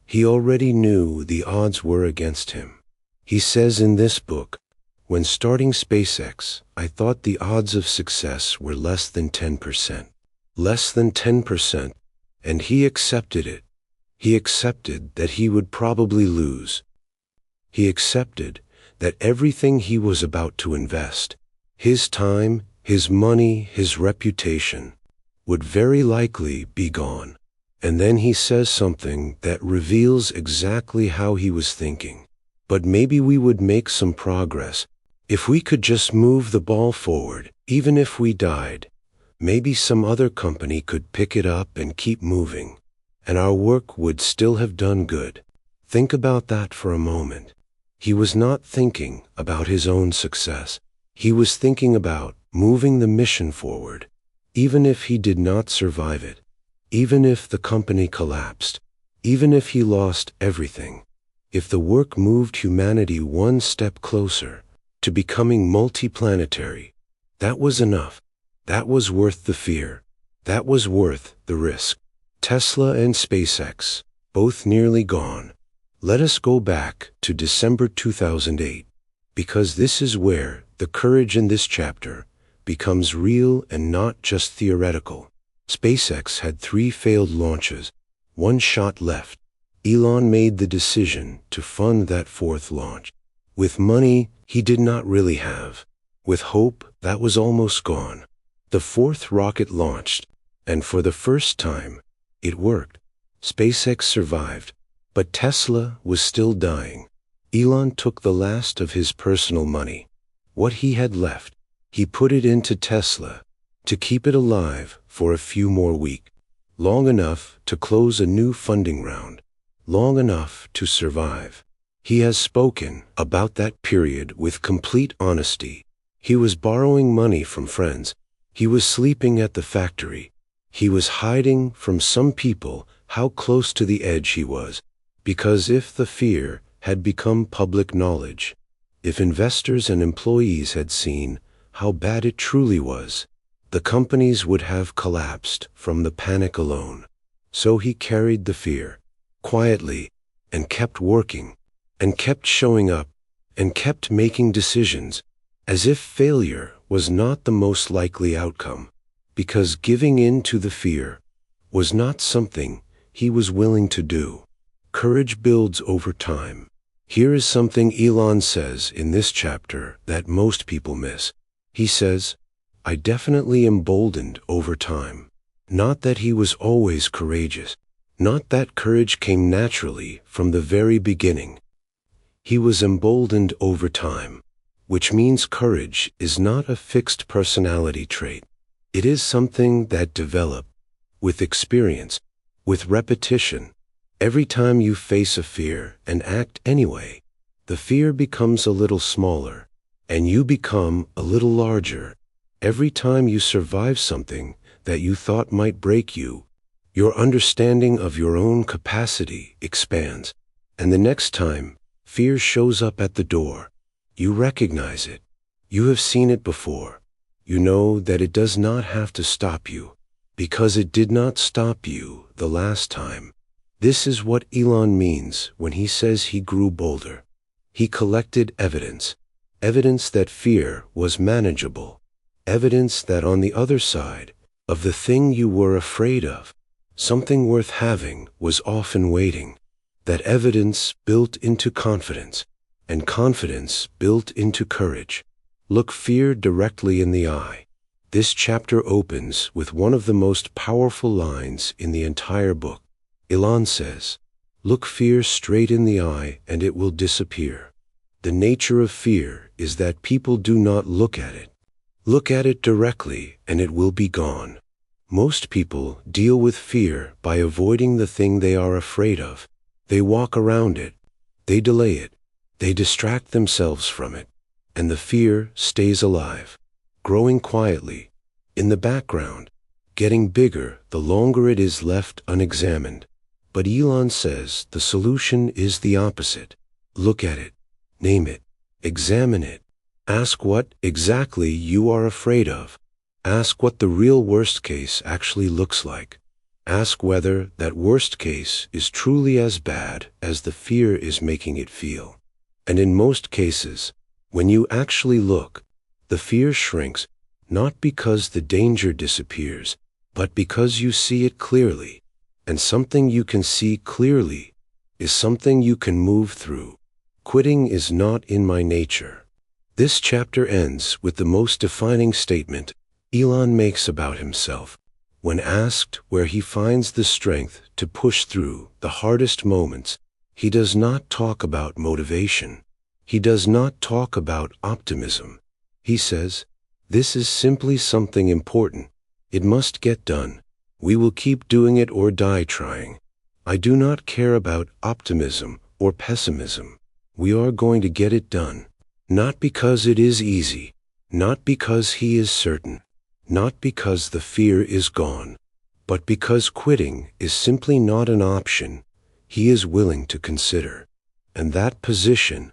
he already knew the odds were against him. He says in this book, "When starting SpaceX, I thought the odds of success were less than 10%. Less than 10%, and he accepted it. He accepted that he would probably lose. He accepted that everything he was about to invest, his time, his money, his reputation, would very likely be gone." And then he says something that reveals exactly how he was thinking. "But maybe we would make some progress. If we could just move the ball forward, even if we died, maybe some other company could pick it up and keep moving, and our work would still have done good." Think about that for a moment. He was not thinking about his own success. He was thinking about moving the mission forward, even if he did not survive it, even if the company collapsed, even if he lost everything. If the work moved humanity one step closer to becoming multiplanetary, that was enough. That was worth the fear. That was worth the risk. Tesla and SpaceX, both nearly gone. Let us go back to December 2008, because this is where the courage in this chapter becomes real and not just theoretical. SpaceX had 3 failed launches, 1 shot left. Elon made the decision to fund that 4th launch, with money he did not really have, with hope that was almost gone. The 4th rocket launched, and for the first time, it worked. SpaceX survived, but Tesla was still dying. Elon took the last of his personal money. What he had left, he put it into Tesla to keep it alive for a few more weeks, long enough to close a new funding round, long enough to survive. He has spoken about that period with complete honesty. He was borrowing money from friends. He was sleeping at the factory. He was hiding from some people how close to the edge he was, because if the fear had become public knowledge, if investors and employees had seen how bad it truly was, the companies would have collapsed from the panic alone. So he carried the fear quietly and kept working and kept showing up and kept making decisions as if failure was not the most likely outcome, because giving in to the fear was not something he was willing to do. Courage builds over time. Here is something Elon says in this chapter that most people miss. He says, "I definitely emboldened over time." Not that he was always courageous. Not that courage came naturally from the very beginning. He was emboldened over time, which means courage is not a fixed personality trait. It is something that develops with experience, with repetition. Every time you face a fear and act anyway, the fear becomes a little smaller, and you become a little larger. Every time you survive something that you thought might break you, your understanding of your own capacity expands, and the next time fear shows up at the door, you recognize it. You have seen it before. You know that it does not have to stop you, because it did not stop you the last time. This is what Elon means when he says he grew bolder. He collected evidence, evidence that fear was manageable, evidence that on the other side of the thing you were afraid of, something worth having was often waiting. That evidence built into confidence, and confidence built into courage. Look fear directly in the eye. This chapter opens with one of the most powerful lines in the entire book. Elon says, "Look fear straight in the eye and it will disappear." The nature of fear is that people do not look at it. Look at it directly and it will be gone. Most people deal with fear by avoiding the thing they are afraid of. They walk around it. They delay it. They distract themselves from it. And the fear stays alive, growing quietly, in the background, getting bigger the longer it is left unexamined. But Elon says the solution is the opposite. Look at it, name it, examine it. Ask what exactly you are afraid of. Ask what the real worst case actually looks like. Ask whether that worst case is truly as bad as the fear is making it feel. And in most cases, when you actually look, the fear shrinks, not because the danger disappears, but because you see it clearly. And something you can see clearly is something you can move through. Quitting is not in my nature. This chapter ends with the most defining statement Elon makes about himself. When asked where he finds the strength to push through the hardest moments, he does not talk about motivation. He does not talk about optimism. He says, "This is simply something important. It must get done. We will keep doing it or die trying. I do not care about optimism or pessimism. We are going to get it done. Not because it is easy, not because he is certain, not because the fear is gone, but because quitting is simply not an option he is willing to consider." And that position,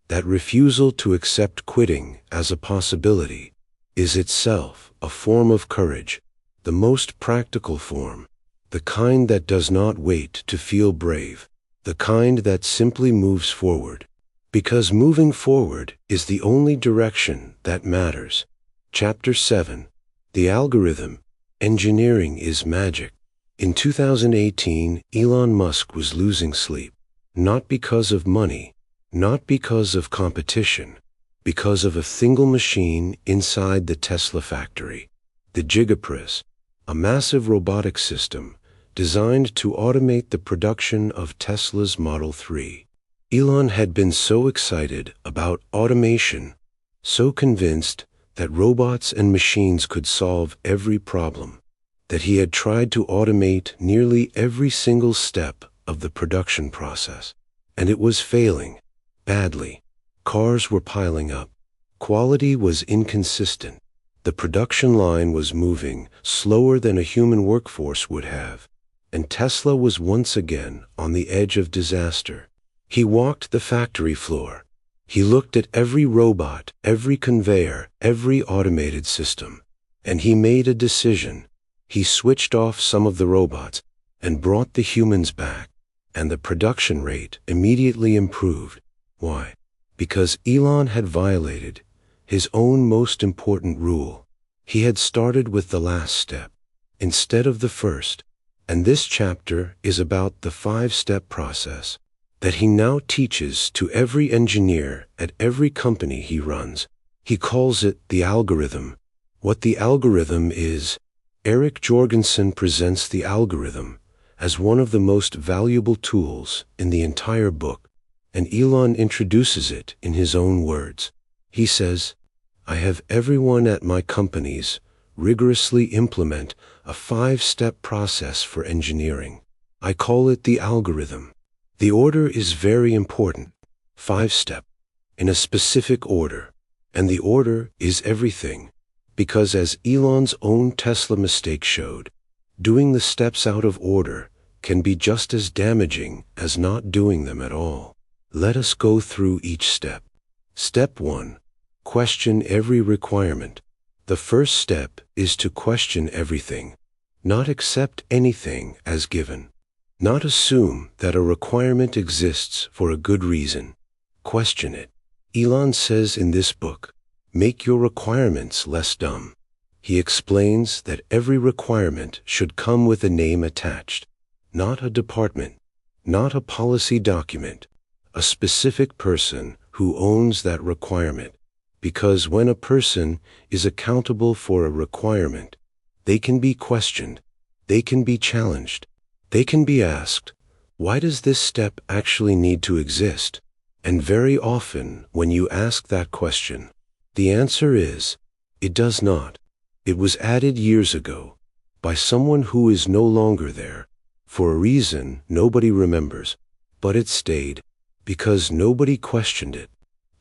that refusal to accept quitting as a possibility, is itself a form of courage, the most practical form, the kind that does not wait to feel brave, the kind that simply moves forward. Because moving forward is the only direction that matters. Chapter 7. The Algorithm. Engineering is Magic. In 2018, Elon Musk was losing sleep, not because of money, not because of competition, because of a single machine inside the Tesla factory, the Gigapress, a massive robotic system designed to automate the production of Tesla's Model 3. Elon had been so excited about automation, so convinced that robots and machines could solve every problem, that he had tried to automate nearly every single step of the production process. And it was failing, badly. Cars were piling up. Quality was inconsistent. The production line was moving slower than a human workforce would have, and Tesla was once again on the edge of disaster. He walked the factory floor. He looked at every robot, every conveyor, every automated system, and he made a decision. He switched off some of the robots and brought the humans back, and the production rate immediately improved. Why? Because Elon had violated his own most important rule. He had started with the last step instead of the first, and this chapter is about the 5-step process that he now teaches to every engineer at every company he runs. He calls it the algorithm. What the algorithm is, Eric Jorgenson presents the algorithm as one of the most valuable tools in the entire book, and Elon introduces it in his own words. He says, "I have everyone at my companies rigorously implement a 5-step process for engineering. I call it the algorithm. The order is very important. 5-step, in a specific order. And the order is everything. Because as Elon's own Tesla mistake showed, doing the steps out of order can be just as damaging as not doing them at all. Let us go through each step. Step 1. Question every requirement. The first step is to question everything, not accept anything as given. Not assume that a requirement exists for a good reason. Question it. Elon says in this book, make your requirements less dumb. He explains that every requirement should come with a name attached, not a department, not a policy document, a specific person who owns that requirement. Because when a person is accountable for a requirement, they can be questioned, they can be challenged. They can be asked, why does this step actually need to exist? And very often, when you ask that question, the answer is, it does not. It was added years ago by someone who is no longer there, for a reason nobody remembers, but it stayed because nobody questioned it.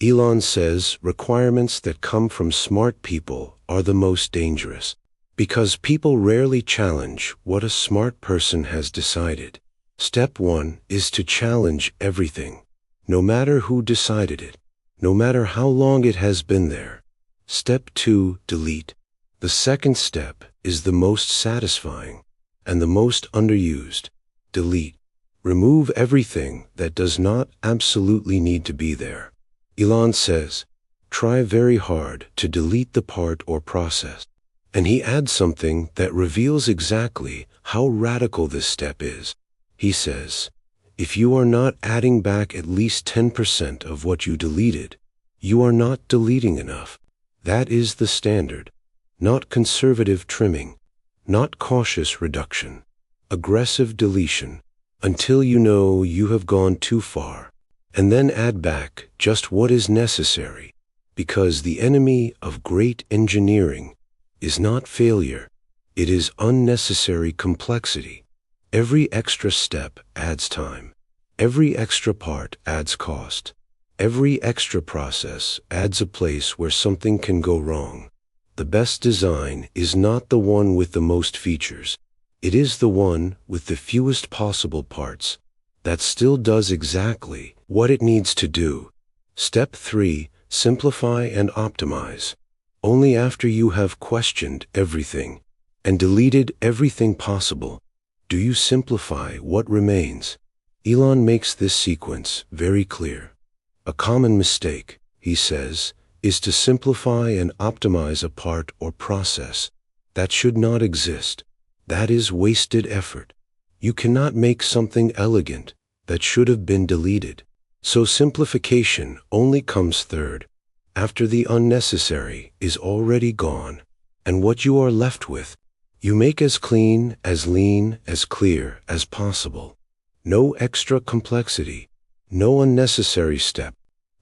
Elon says requirements that come from smart people are the most dangerous, because people rarely challenge what a smart person has decided. Step 1 is to challenge everything, no matter who decided it, no matter how long it has been there. Step 2, delete. The second step is the most satisfying and the most underused. Delete. Remove everything that does not absolutely need to be there. Elon says, try very hard to delete the part or process. And he adds something that reveals exactly how radical this step is. He says, if you are not adding back at least 10% of what you deleted, you are not deleting enough. That is the standard. Not conservative trimming, not cautious reduction, aggressive deletion, until you know you have gone too far. And then add back just what is necessary, because the enemy of great engineering is not failure, it is unnecessary complexity. Every extra step adds time. Every extra part adds cost. Every extra process adds a place where something can go wrong. The best design is not the one with the most features. It is the one with the fewest possible parts that still does exactly what it needs to do. Step 3, simplify and optimize. Only after you have questioned everything and deleted everything possible do you simplify what remains. Elon makes this sequence very clear. A common mistake, he says, is to simplify and optimize a part or process that should not exist. That is wasted effort. You cannot make something elegant that should have been deleted. So simplification only comes third, after the unnecessary is already gone, and what you are left with, you make as clean, as lean, as clear as possible. No extra complexity, no unnecessary step,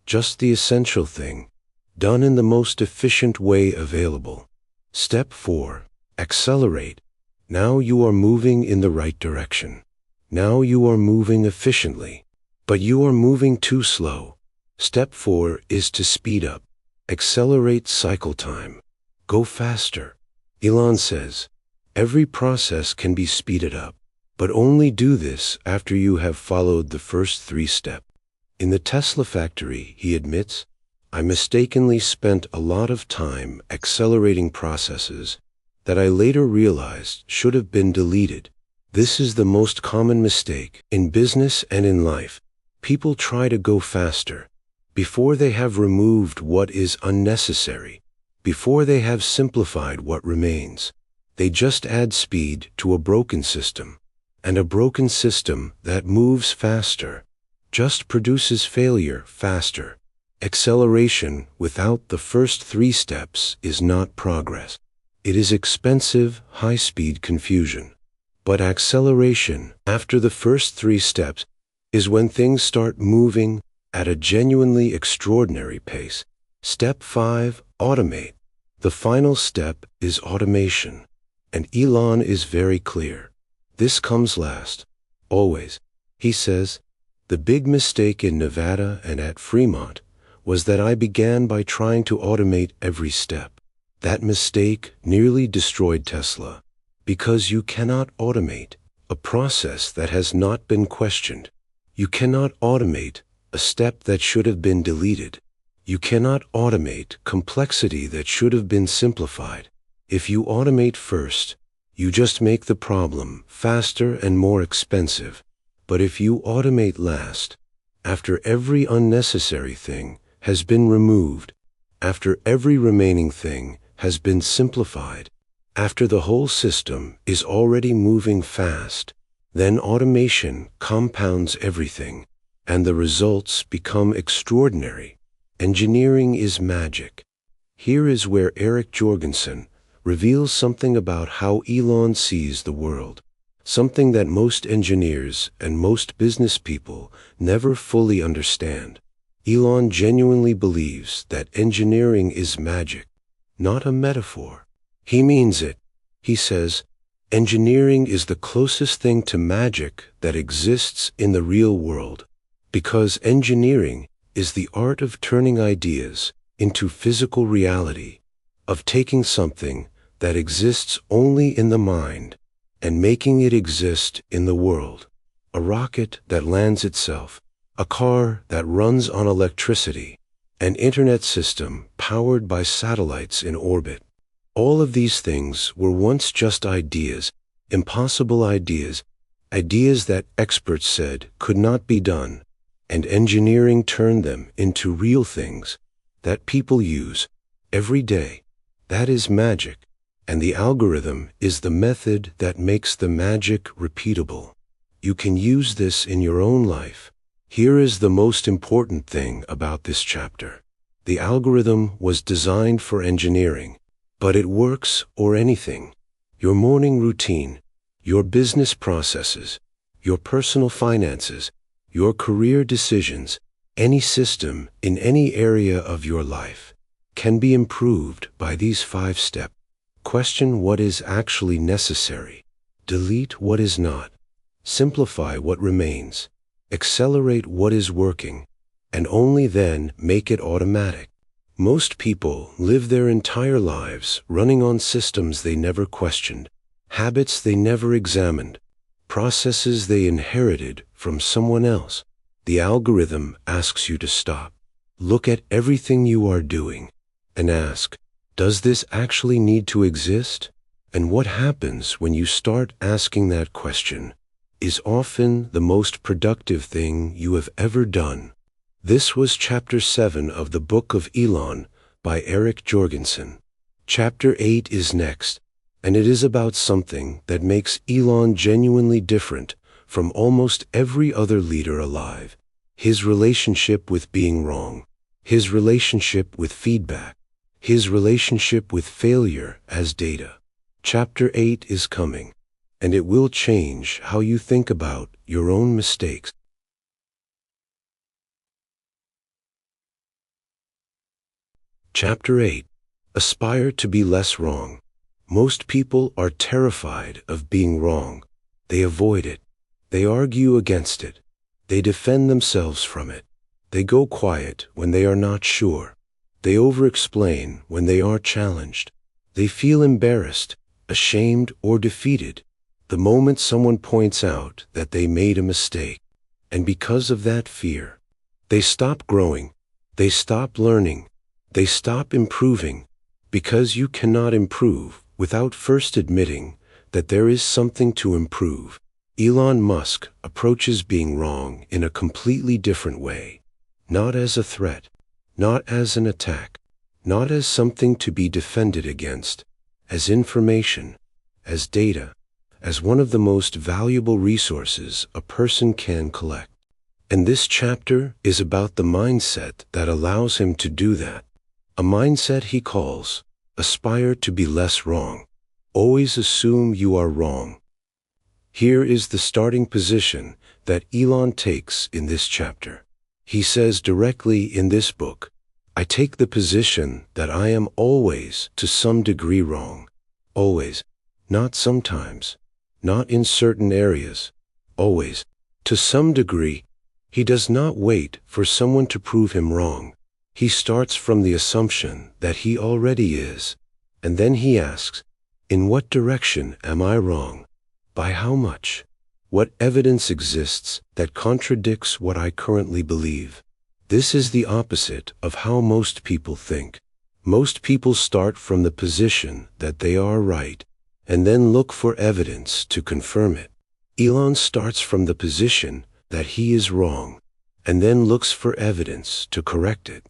just the essential thing, done in the most efficient way available. Step 4, accelerate. Now you are moving in the right direction. Now you are moving efficiently, but you are moving too slow. Step 4 is to speed up. Accelerate cycle time. Go faster. Elon says, every process can be speeded up, but only do this after you have followed the first 3 steps. In the Tesla factory, he admits, I mistakenly spent a lot of time accelerating processes that I later realized should have been deleted. This is the most common mistake in business and in life. People try to go faster before they have removed what is unnecessary, before they have simplified what remains. They just add speed to a broken system, and a broken system that moves faster just produces failure faster. Acceleration without the first 3 steps is not progress. It is expensive, high-speed confusion. But acceleration after the first 3 steps is when things start moving at a genuinely extraordinary pace. Step 5, automate. The final step is automation. And Elon is very clear. This comes last. Always. He says, the big mistake in Nevada and at Fremont was that I began by trying to automate every step. That mistake nearly destroyed Tesla, because you cannot automate a process that has not been questioned. You cannot automate a step that should have been deleted. You cannot automate complexity that should have been simplified. If you automate first, you just make the problem faster and more expensive. But if you automate last, after every unnecessary thing has been removed, after every remaining thing has been simplified, after the whole system is already moving fast, then automation compounds everything, and the results become extraordinary. Engineering is magic. Here is where Eric Jorgenson reveals something about how Elon sees the world, something that most engineers and most business people never fully understand. Elon genuinely believes that engineering is magic, not a metaphor. He means it. He says, engineering is the closest thing to magic that exists in the real world, because engineering is the art of turning ideas into physical reality, of taking something that exists only in the mind and making it exist in the world. A rocket that lands itself, a car that runs on electricity, an internet system powered by satellites in orbit. All of these things were once just ideas, impossible ideas, ideas that experts said could not be done, and engineering turned them into real things that people use every day. That is magic. And the algorithm is the method that makes the magic repeatable. You can use this in your own life. Here is the most important thing about this chapter. The algorithm was designed for engineering, but it works for anything. Your morning routine, your business processes, your personal finances, your career decisions, any system in any area of your life can be improved by these 5 steps. Question what is actually necessary. Delete what is not. Simplify what remains. Accelerate what is working. And only then make it automatic. Most people live their entire lives running on systems they never questioned, habits they never examined, processes they inherited from someone else. The algorithm asks you to stop. Look at everything you are doing and ask, does this actually need to exist? And what happens when you start asking that question is often the most productive thing you have ever done. This was Chapter 7 of the Book of Elon by Eric Jorgenson. Chapter 8 is next, and it is about something that makes Elon genuinely different from almost every other leader alive. His relationship with being wrong, his relationship with feedback, his relationship with failure as data. Chapter 8 is coming, and it will change how you think about your own mistakes. Chapter 8. Aspire to be less wrong. Most people are terrified of being wrong. They avoid it. They argue against it. They defend themselves from it. They go quiet when they are not sure. They over-explain when they are challenged. They feel embarrassed, ashamed, or defeated the moment someone points out that they made a mistake. And because of that fear, They stop growing. They stop learning. They stop improving, because you cannot improve without first admitting that there is something to improve. Elon Musk approaches being wrong in a completely different way. Not as a threat, not as an attack, not as something to be defended against, as information, as data, as one of the most valuable resources a person can collect. And this chapter is about the mindset that allows him to do that. A mindset he calls, aspire to be less wrong. Always assume you are wrong. Here is the starting position that Elon takes in this chapter. He says directly in this book, I take the position that I am always to some degree wrong. Always, not sometimes, not in certain areas, always, to some degree. He does not wait for someone to prove him wrong. He starts from the assumption that he already is, and then he asks, in what direction am I wrong? By how much? What evidence exists that contradicts what I currently believe? This is the opposite of how most people think. Most people start from the position that they are right, and then look for evidence to confirm it. Elon starts from the position that he is wrong, and then looks for evidence to correct it.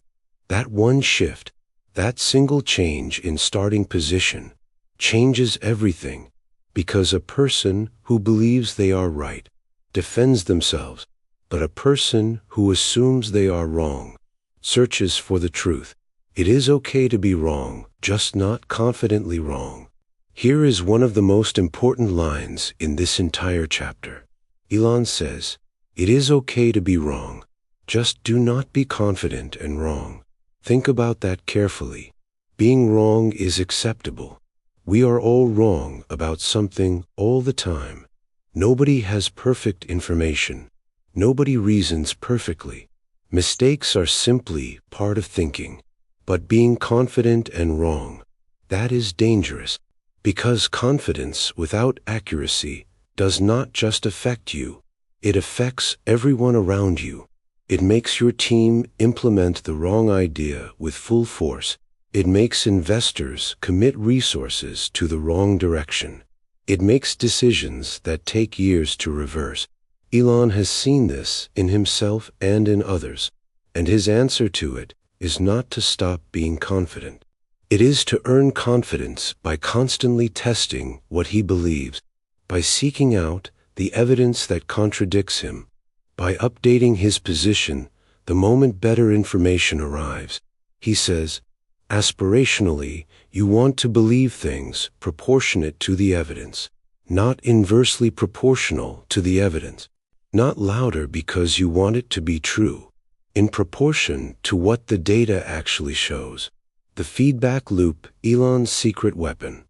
That one shift, that single change in starting position, changes everything, because a person who believes they are right defends themselves, but a person who assumes they are wrong searches for the truth. It is okay to be wrong, just not confidently wrong. Here is one of the most important lines in this entire chapter. Elon says, it is okay to be wrong, just do not be confident and wrong. Think about that carefully. Being wrong is acceptable. We are all wrong about something all the time. Nobody has perfect information. Nobody reasons perfectly. Mistakes are simply part of thinking. But being confident and wrong, that is dangerous, because confidence without accuracy does not just affect you. It affects everyone around you. It makes your team implement the wrong idea with full force. It makes investors commit resources to the wrong direction. It makes decisions that take years to reverse. Elon has seen this in himself and in others, and his answer to it is not to stop being confident. It is to earn confidence by constantly testing what he believes, by seeking out the evidence that contradicts him, by updating his position the moment better information arrives. He says, aspirationally, you want to believe things proportionate to the evidence, not inversely proportional to the evidence, not louder because you want it to be true, in proportion to what the data actually shows. The feedback loop, Elon's secret weapon.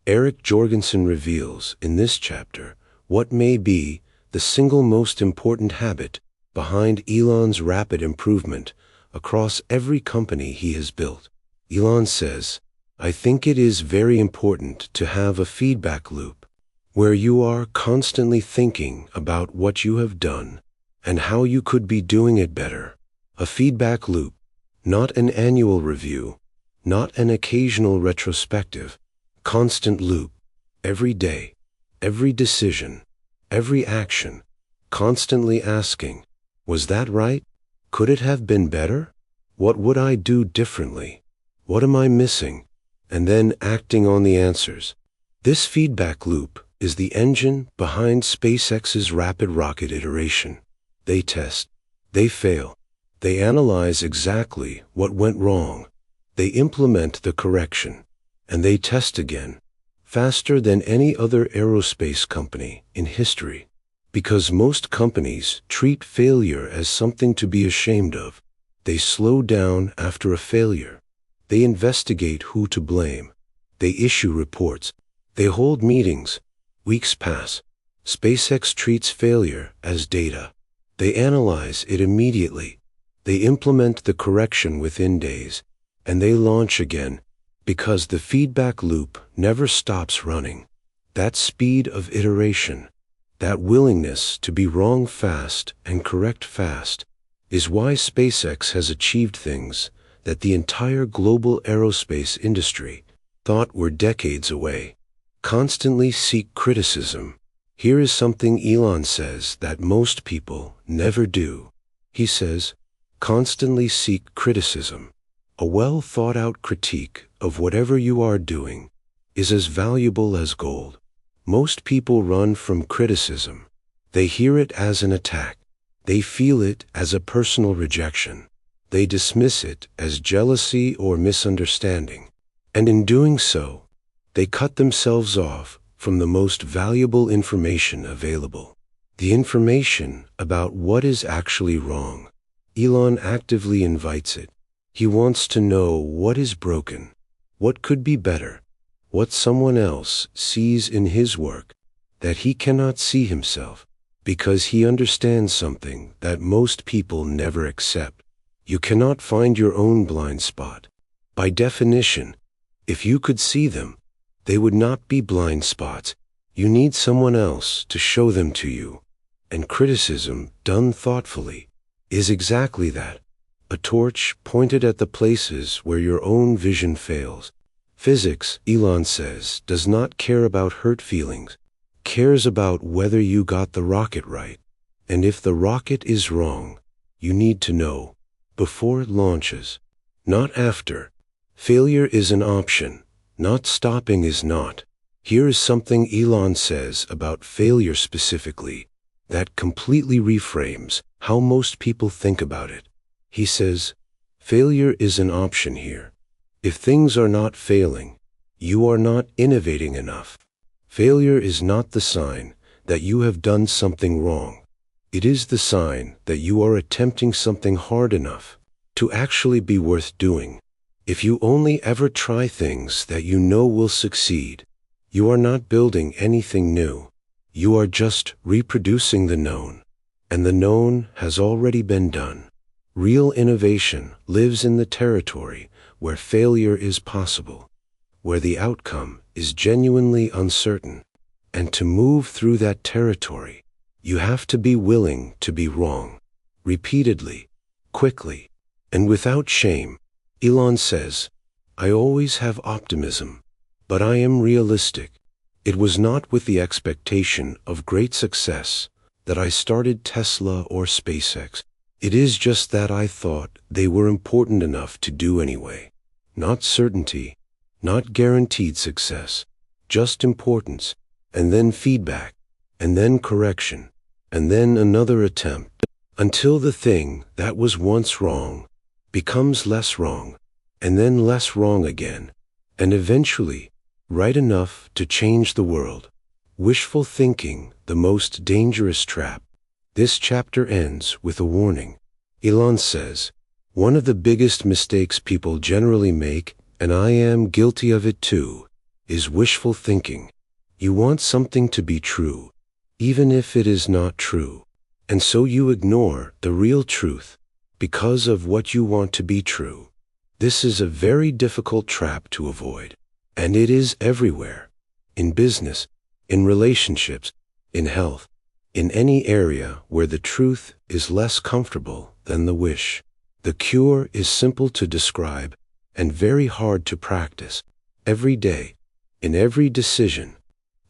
Eric Jorgenson reveals in this chapter what may be the single most important habit behind Elon's rapid improvement across every company he has built. Elon says, I think it is very important to have a feedback loop where you are constantly thinking about what you have done and how you could be doing it better. A feedback loop, not an annual review, not an occasional retrospective, constant loop, every day, every decision, every action, constantly asking, was that right? Could it have been better? What would I do differently? What am I missing? And then acting on the answers. This feedback loop is the engine behind SpaceX's rapid rocket iteration. They test, they fail, they analyze exactly what went wrong, they implement the correction, and they test again, faster than any other aerospace company in history. Because most companies treat failure as something to be ashamed of, they slow down after a failure. They investigate who to blame. They issue reports. They hold meetings. Weeks pass. SpaceX treats failure as data. They analyze it immediately. They implement the correction within days. And they launch again, because the feedback loop never stops running. That speed of iteration, that willingness to be wrong fast and correct fast, is why SpaceX has achieved things that the entire global aerospace industry thought were decades away. Constantly seek criticism. Here is something Elon says that most people never do. He says, constantly seek criticism. A well-thought-out critique of whatever you are doing is as valuable as gold. Most people run from criticism. They hear it as an attack. They feel it as a personal rejection. They dismiss it as jealousy or misunderstanding. And in doing so, they cut themselves off from the most valuable information available. The information about what is actually wrong. Elon actively invites it. He wants to know what is broken, what could be better, what someone else sees in his work that he cannot see himself, because he understands something that most people never accept. You cannot find your own blind spot. By definition, if you could see them, they would not be blind spots. You need someone else to show them to you. And criticism, done thoughtfully, is exactly that. A torch pointed at the places where your own vision fails. Physics, Elon says, does not care about hurt feelings, cares about whether you got the rocket right. And if the rocket is wrong, you need to know before it launches, not after. Failure is an option, not stopping is not. Here is something Elon says about failure specifically that completely reframes how most people think about it. He says, failure is an option here. If things are not failing, you are not innovating enough. Failure is not the sign that you have done something wrong. It is the sign that you are attempting something hard enough to actually be worth doing. If you only ever try things that you know will succeed, you are not building anything new. You are just reproducing the known, and the known has already been done. Real innovation lives in the territory where failure is possible, where the outcome is genuinely uncertain. And to move through that territory, you have to be willing to be wrong, repeatedly, quickly, and without shame. Elon says, I always have optimism, but I am realistic. It was not with the expectation of great success that I started Tesla or SpaceX. It is just that I thought they were important enough to do anyway. Not certainty, not guaranteed success, just importance, and then feedback, and then correction, and then another attempt, until the thing that was once wrong becomes less wrong, and then less wrong again, and eventually right enough to change the world. Wishful thinking, the most dangerous trap. This chapter ends with a warning. Elon says, one of the biggest mistakes people generally make, and I am guilty of it too, is wishful thinking. You want something to be true, even if it is not true, and so you ignore the real truth because of what you want to be true. This is a very difficult trap to avoid, and it is everywhere. In business, in relationships, in health, in any area where the truth is less comfortable than the wish. The cure is simple to describe and very hard to practice. Every day, in every decision,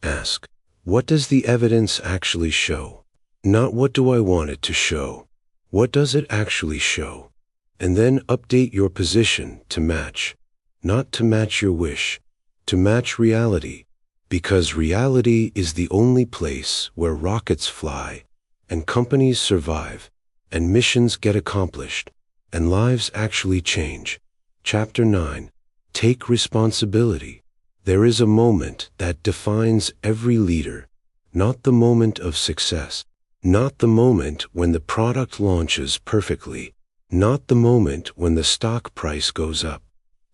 ask, what does the evidence actually show? Not what do I want it to show? What does it actually show? And then update your position to match, not to match your wish, to match reality, because reality is the only place where rockets fly, and companies survive, and missions get accomplished, and lives actually change. Chapter 9. Take responsibility. There is a moment that defines every leader, not the moment of success, not the moment when the product launches perfectly, not the moment when the stock price goes up,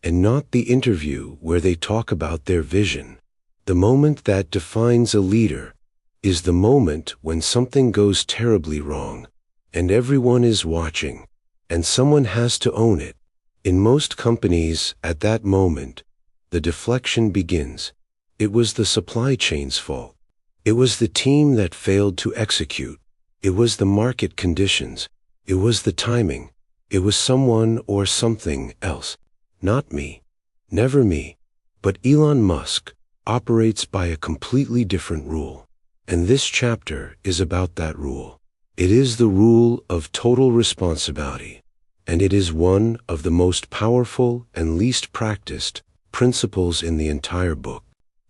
and not the interview where they talk about their vision. The moment that defines a leader is the moment when something goes terribly wrong, and everyone is watching, and someone has to own it. In most companies, at that moment, the deflection begins. It was the supply chain's fault. It was the team that failed to execute. It was the market conditions. It was the timing. It was someone or something else. Not me. Never me. But Elon Musk operates by a completely different rule. And this chapter is about that rule. It is the rule of total responsibility. And it is one of the most powerful and least practiced principles in the entire book.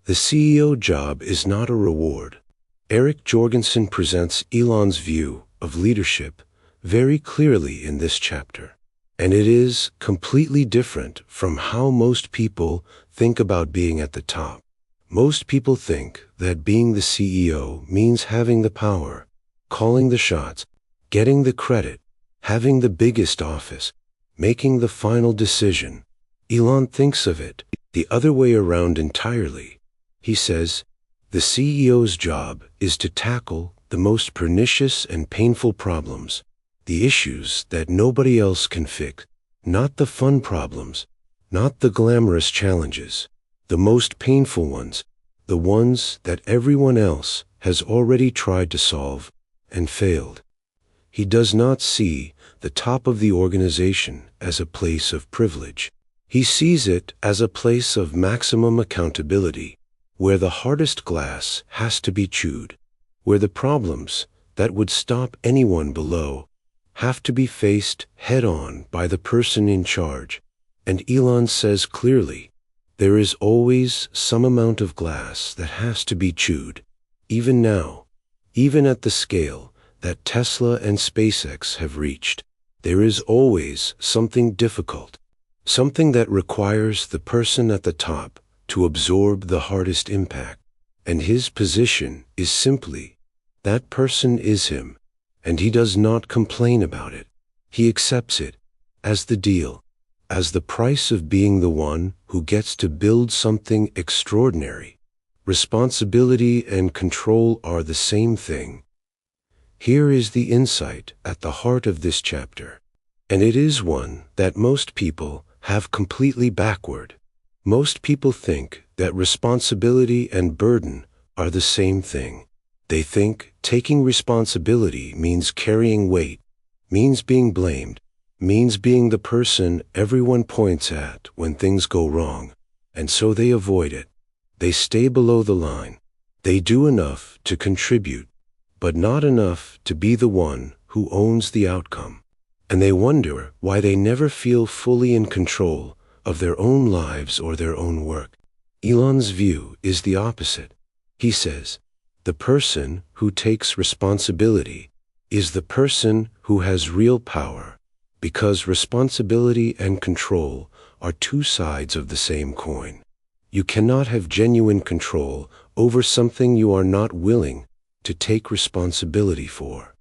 The CEO job is not a reward. Eric Jorgenson presents Elon's view of leadership very clearly in this chapter. And it is completely different from how most people think about being at the top. Most people think that being the CEO means having the power, calling the shots, getting the credit, having the biggest office, making the final decision. Elon thinks of it the other way around entirely. He says, the CEO's job is to tackle the most pernicious and painful problems, the issues that nobody else can fix, not the fun problems, not the glamorous challenges, the most painful ones, the ones that everyone else has already tried to solve and failed. He does not see the top of the organization as a place of privilege. He sees it as a place of maximum accountability, where the hardest glass has to be chewed, where the problems that would stop anyone below have to be faced head-on by the person in charge. And Elon says clearly, there is always some amount of glass that has to be chewed. Even now, even at the scale that Tesla and SpaceX have reached, there is always something difficult, something that requires the person at the top to absorb the hardest impact. And his position is simply, that person is him, and he does not complain about it. He accepts it as the deal, as the price of being the one who gets to build something extraordinary. Responsibility and control are the same thing. Here is the insight at the heart of this chapter, and it is one that most people have completely backward. Most people think that responsibility and burden are the same thing. They think taking responsibility means carrying weight, means being blamed, means being the person everyone points at when things go wrong, and so they avoid it. They stay below the line. They do enough to contribute, but not enough to be the one who owns the outcome. And they wonder why they never feel fully in control of their own lives or their own work. Elon's view is the opposite. He says, the person who takes responsibility is the person who has real power, because responsibility and control are two sides of the same coin. You cannot have genuine control over something you are not willing to take responsibility for.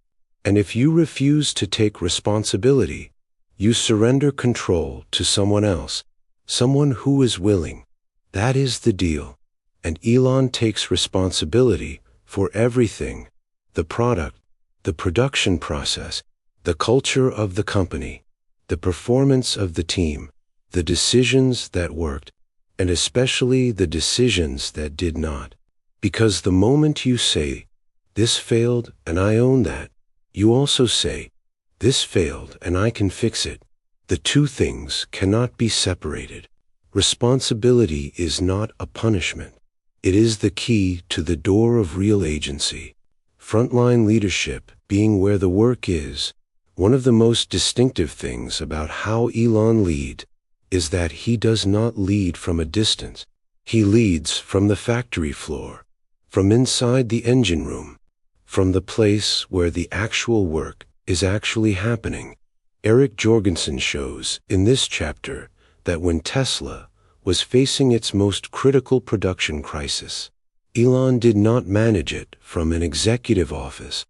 And if you refuse to take responsibility, you surrender control to someone else, someone who is willing. That is the deal. And Elon takes responsibility for everything: the product, the production process, the culture of the company, the performance of the team, the decisions that worked, and especially the decisions that did not. Because the moment you say, this failed and I own that, you also say, this failed and I can fix it. The two things cannot be separated. Responsibility is not a punishment. It is the key to the door of real agency. Frontline leadership being where the work is. One of the most distinctive things about how Elon leads is that he does not lead from a distance. He leads from the factory floor, from inside the engine room, from the place where the actual work is actually happening. Eric Jorgenson shows in this chapter that when Tesla was facing its most critical production crisis, Elon did not manage it from an executive office.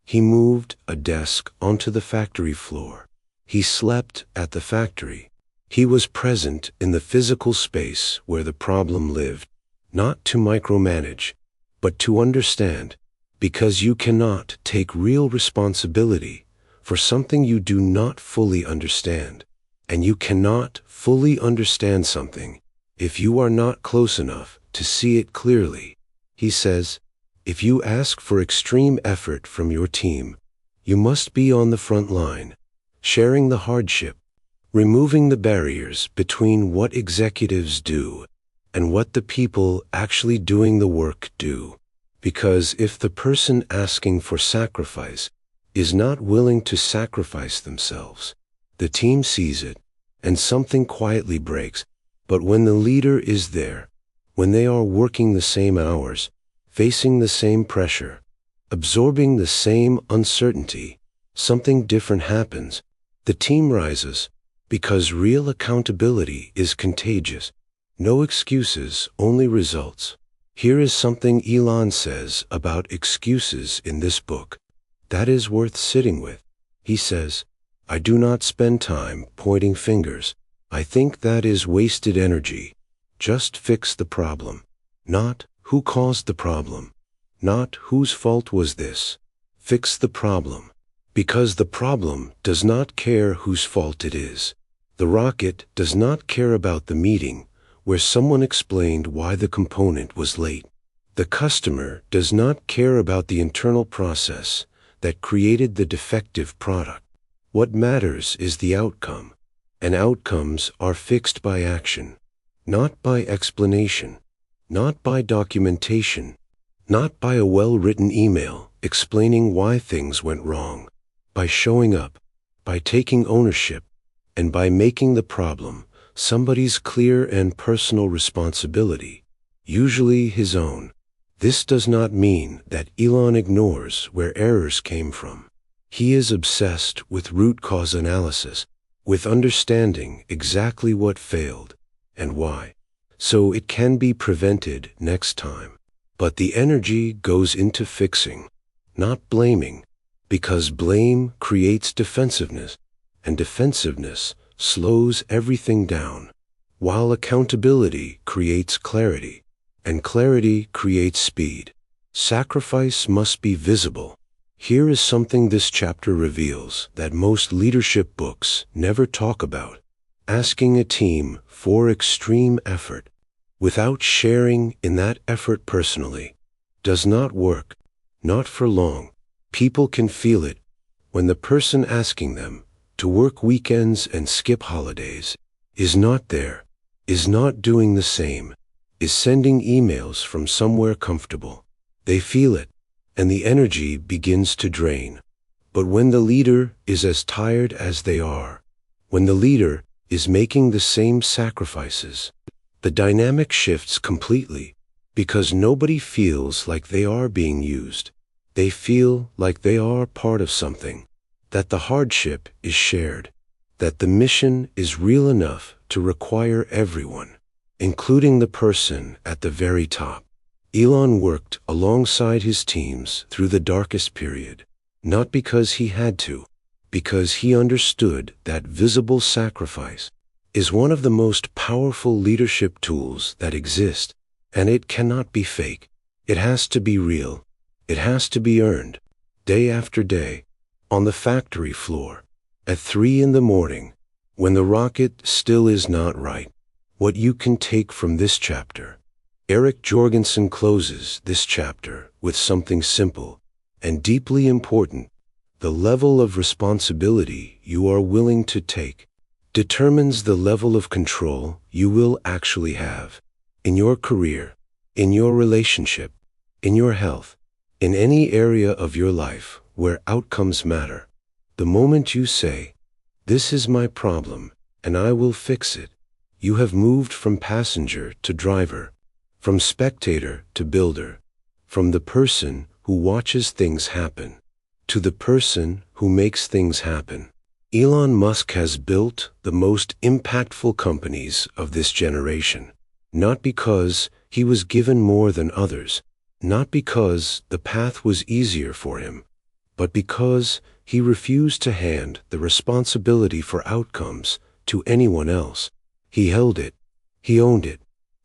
He moved a desk onto the factory floor. He slept at the factory. He was present in the physical space where the problem lived, not to micromanage, but to understand, because you cannot take real responsibility for something you do not fully understand. And you cannot fully understand something if you are not close enough to see it clearly. He says, if you ask for extreme effort from your team, You must be on the front line, sharing the hardship, removing the barriers between what executives do and what the people actually doing the work do. Because if the person asking for sacrifice is not willing to sacrifice themselves, the team sees it and something quietly breaks. But when the leader is there, when they are working the same hours, facing the same pressure, absorbing the same uncertainty, something different happens. The team rises because real accountability is contagious. No excuses, only results. Here is something Elon says about excuses in this book that is worth sitting with. He says, "I do not spend time pointing fingers. I think that is wasted energy. Just fix the problem. Not who caused the problem. Not whose fault was this. Fix the problem. Because the problem does not care whose fault it is. The rocket does not care about the meeting where someone explained why the component was late. The customer does not care about the internal process that created the defective product. What matters is the outcome, and outcomes are fixed by action, not by explanation, not by documentation, not by a well-written email explaining why things went wrong, by showing up, by taking ownership, and by making the problem somebody's clear and personal responsibility, usually his own." This does not mean that Elon ignores where errors came from. He is obsessed with root cause analysis, with understanding exactly what failed and why, so it can be prevented next time. But the energy goes into fixing, not blaming, because blame creates defensiveness, and defensiveness slows everything down, while accountability creates clarity, and clarity creates speed. Sacrifice must be visible. Here is something this chapter reveals that most leadership books never talk about. Asking a team for extreme effort without sharing in that effort personally does not work, not for long. People can feel it when the person asking them to work weekends and skip holidays is not there, is not doing the same, is sending emails from somewhere comfortable. They feel it, and the energy begins to drain. But when the leader is as tired as they are, when the leader is making the same sacrifices, the dynamic shifts completely, because nobody feels like they are being used. They feel like they are part of something, that the hardship is shared, that the mission is real enough to require everyone, including the person at the very top. Elon worked alongside his teams through the darkest period, not because he had to, because he understood that visible sacrifice is one of the most powerful leadership tools that exist, and it cannot be fake. It has to be real. It has to be earned, day after day, on the factory floor, at 3 a.m, when the rocket still is not right. What you can take from this chapter. Eric Jorgenson closes this chapter with something simple and deeply important. The level of responsibility you are willing to take determines the level of control you will actually have in your career, in your relationship, in your health, in any area of your life where outcomes matter. The moment you say, "This is my problem, and I will fix it," you have moved from passenger to driver, from spectator to builder, from the person who watches things happen to the person who makes things happen. Elon Musk has built the most impactful companies of this generation, not because he was given more than others, not because the path was easier for him, but because he refused to hand the responsibility for outcomes to anyone else. He held it, he owned it,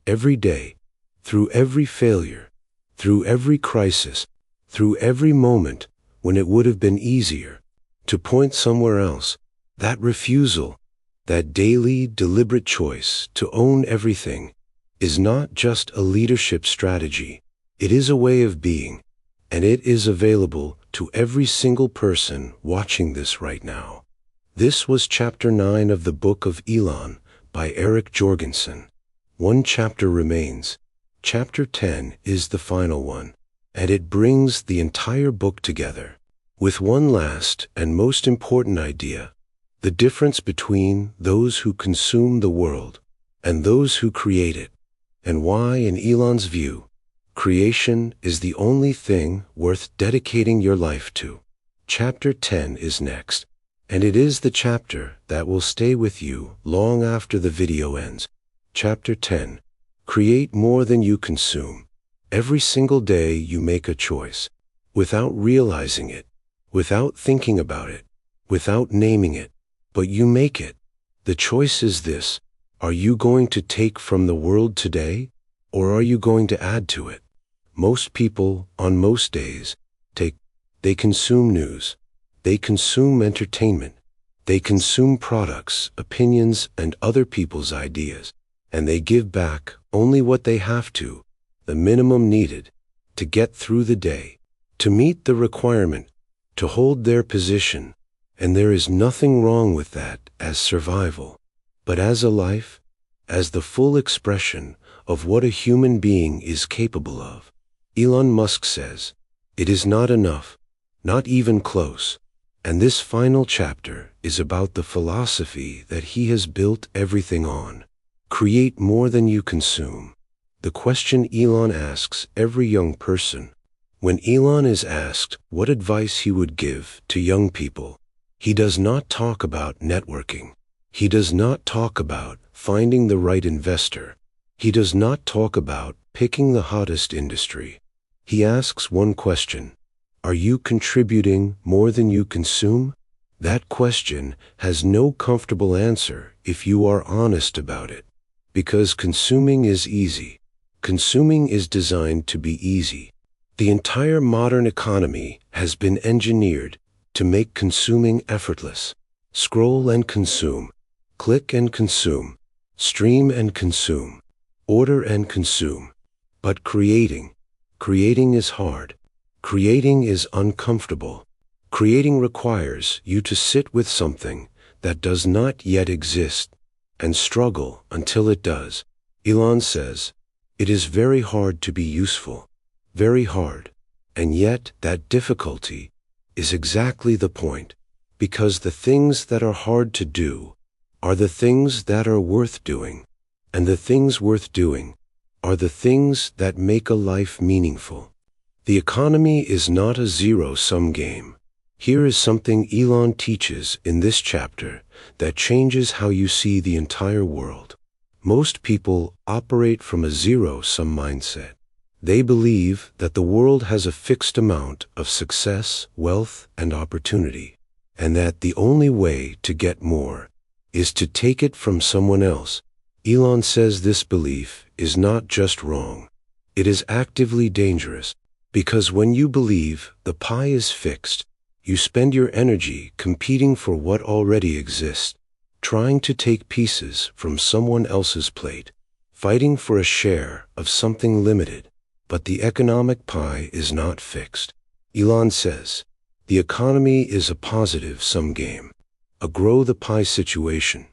every day, through every failure, through every crisis, through every moment when it would have been easier to point somewhere else. That refusal, that daily, deliberate choice to own everything, is not just a leadership strategy. It is a way of being. and it is available to every single person watching this right now. This was Chapter 9 of the Book of Elon by Eric Jorgenson. One chapter remains. Chapter 10 is the final one, and it brings the entire book together with one last and most important idea: the difference between those who consume the world and those who create it, and why, in Elon's view, creation is the only thing worth dedicating your life to. Chapter 10 is next, and it is the chapter that will stay with you long after the video ends. Chapter 10. Create more than you consume. Every single day you make a choice, without realizing it, without thinking about it, without naming it, but you make it. The choice is this: are you going to take from the world today, or are you going to add to it? Most people, on most days, they consume news, they consume entertainment, they consume products, opinions, and other people's ideas, and they give back only what they have to, the minimum needed, to get through the day, to meet the requirement, to hold their position, and there is nothing wrong with that as survival. But as a life, as the full expression of what a human being is capable of, Elon Musk says, it is not enough, not even close. And this final chapter is about the philosophy that he has built everything on. Create more than you consume. The question Elon asks every young person. When Elon is asked what advice he would give to young people, he does not talk about networking. He does not talk about finding the right investor. He does not talk about picking the hottest industry. He asks one question: are you contributing more than you consume? That question has no comfortable answer if you are honest about it. Because consuming is easy. Consuming is designed to be easy. The entire modern economy has been engineered to make consuming effortless. Scroll and consume. Click and consume. Stream and consume. Order and consume. But creating is hard. Creating is uncomfortable. Creating requires you to sit with something that does not yet exist and struggle until it does. Elon says, it is very hard to be useful. Very hard. And yet that difficulty is exactly the point, because the things that are hard to do are the things that are worth doing, and the things worth doing are the things that make a life meaningful. The economy is not a zero-sum game. Here is something Elon teaches in this chapter that changes how you see the entire world. Most people operate from a zero-sum mindset. They believe that the world has a fixed amount of success, wealth, and opportunity, and that the only way to get more is to take it from someone else. Elon says this belief is not just wrong. It is actively dangerous, because when you believe the pie is fixed, you spend your energy competing for what already exists, trying to take pieces from someone else's plate, fighting for a share of something limited. But the economic pie is not fixed. Elon says, the economy is a positive-sum game, a grow-the-pie situation.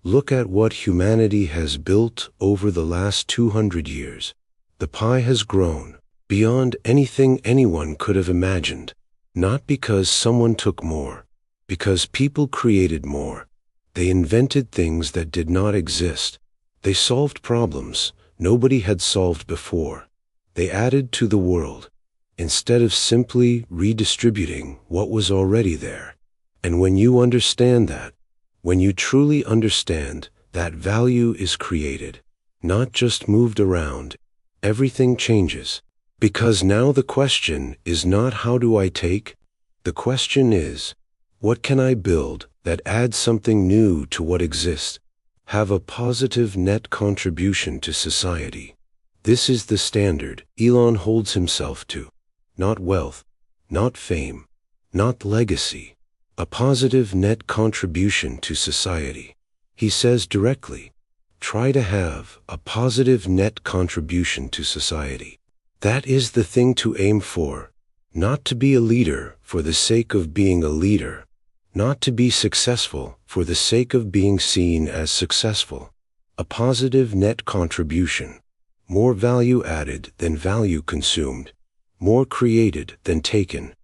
Look at what humanity has built over the last 200 years. The pie has grown beyond anything anyone could have imagined, not because someone took more, because people created more. They invented things that did not exist. They solved problems nobody had solved before. They added to the world, instead of simply redistributing what was already there. And when you understand that, when you truly understand that value is created, not just moved around, everything changes. Because now the question is not how do I take? The question is, what can I build that adds something new to what exists? Have a positive net contribution to society. This is the standard Elon holds himself to. Not wealth, not fame, not legacy. A positive net contribution to society. He says directly, try to have a positive net contribution to society. That is the thing to aim for. Not to be a leader for the sake of being a leader. Not to be successful for the sake of being seen as successful. A positive net contribution. More value added than value consumed. More created than taken.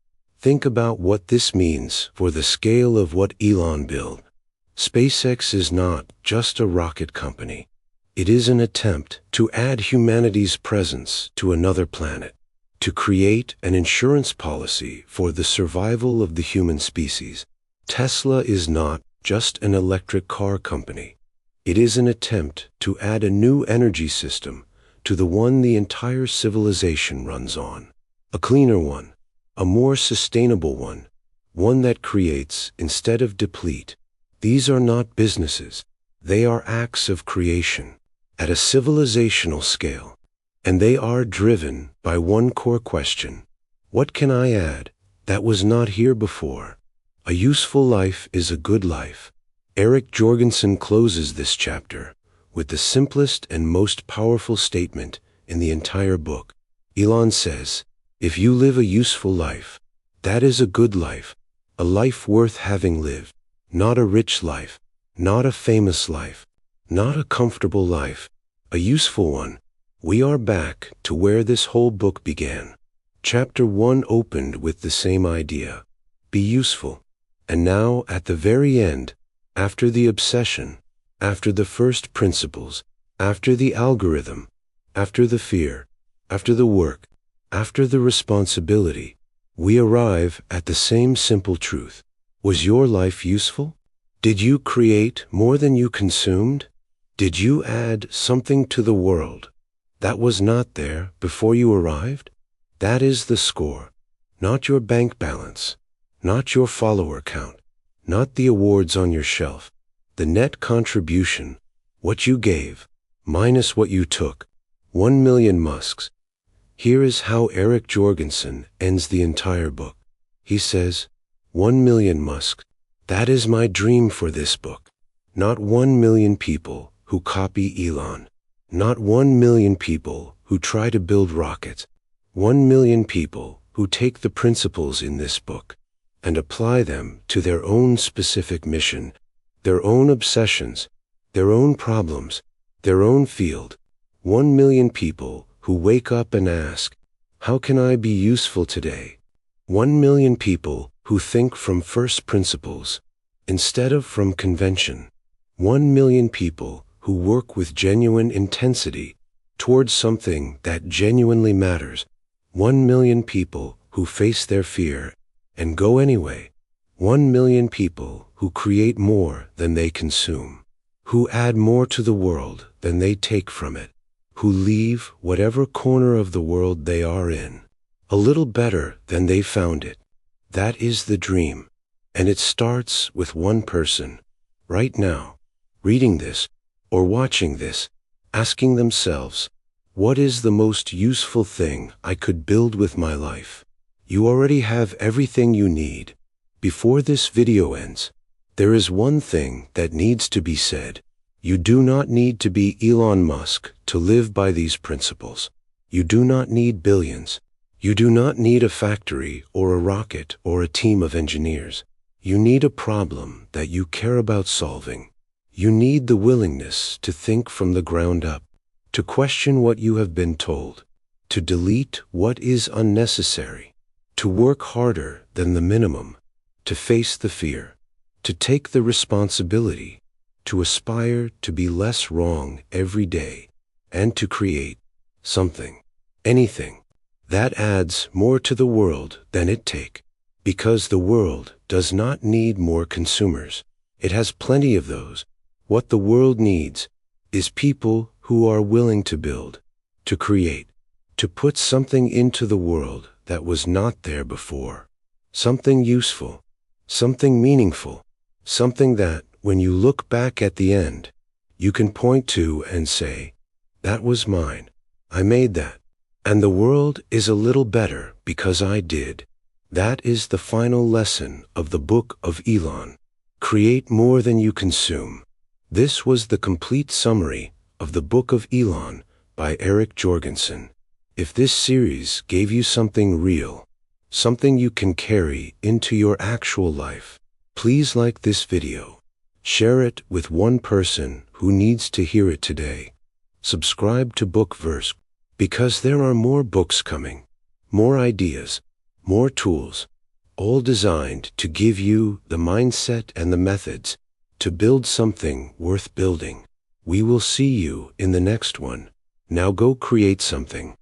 Think about what this means for the scale of what Elon built. SpaceX is not just a rocket company. It is an attempt to add humanity's presence to another planet, to create an insurance policy for the survival of the human species. Tesla is not just an electric car company. It is an attempt to add a new energy system to the one the entire civilization runs on. A cleaner one, a more sustainable one, one that creates instead of deplete. These are not businesses. They are acts of creation at a civilizational scale, and they are driven by one core question. What can I add that was not here before? A useful life is a good life. Eric Jorgenson closes this chapter with the simplest and most powerful statement in the entire book. Elon says, if you live a useful life, that is a good life, a life worth having lived. Not a rich life, not a famous life, not a comfortable life, a useful one. We are back to where this whole book began. Chapter 1 opened with the same idea. Be useful. And now, at the very end, after the obsession, after the first principles, after the algorithm, after the fear, after the work, after the responsibility, we arrive at the same simple truth. Was your life useful? Did you create more than you consumed? Did you add something to the world that was not there before you arrived? That is the score, not your bank balance, not your follower count, not the awards on your shelf. The net contribution, what you gave, minus what you took. 1 million Musks. Here is how Eric Jorgenson ends the entire book. He says, 1 million Musk. That is my dream for this book. Not 1 million people who copy Elon. Not 1 million people who try to build rockets. 1 million people who take the principles in this book and apply them to their own specific mission, their own obsessions, their own problems, their own field. 1 million people who wake up and ask, how can I be useful today? 1 million people who think from first principles instead of from convention. 1 million people who work with genuine intensity towards something that genuinely matters. 1 million people who face their fear and go anyway. 1 million people who create more than they consume, who add more to the world than they take from it, who leave whatever corner of the world they are in a little better than they found it. That is the dream, and it starts with one person, right now, reading this or watching this, asking themselves, what is the most useful thing I could build with my life? You already have everything you need. Before this video ends, there is one thing that needs to be said. You do not need to be Elon Musk to live by these principles. You do not need billions. You do not need a factory or a rocket or a team of engineers. You need a problem that you care about solving. You need the willingness to think from the ground up, to question what you have been told, to delete what is unnecessary, to work harder than the minimum, to face the fear, to take the responsibility, to aspire to be less wrong every day, and to create something, anything, that adds more to the world than it takes. Because the world does not need more consumers. It has plenty of those. What the world needs is people who are willing to build, to create, to put something into the world that was not there before. Something useful, something meaningful, something that, when you look back at the end, you can point to and say, that was mine. I made that. And the world is a little better because I did. That is the final lesson of the Book of Elon. Create more than you consume. This was the complete summary of the Book of Elon by Eric Jorgenson. If this series gave you something real, something you can carry into your actual life. Please like this video. Share it with one person who needs to hear it today. Subscribe to Bookverse, because there are more books coming, more ideas, more tools, all designed to give you the mindset and the methods to build something worth building. We will see you in the next one. Now go create something.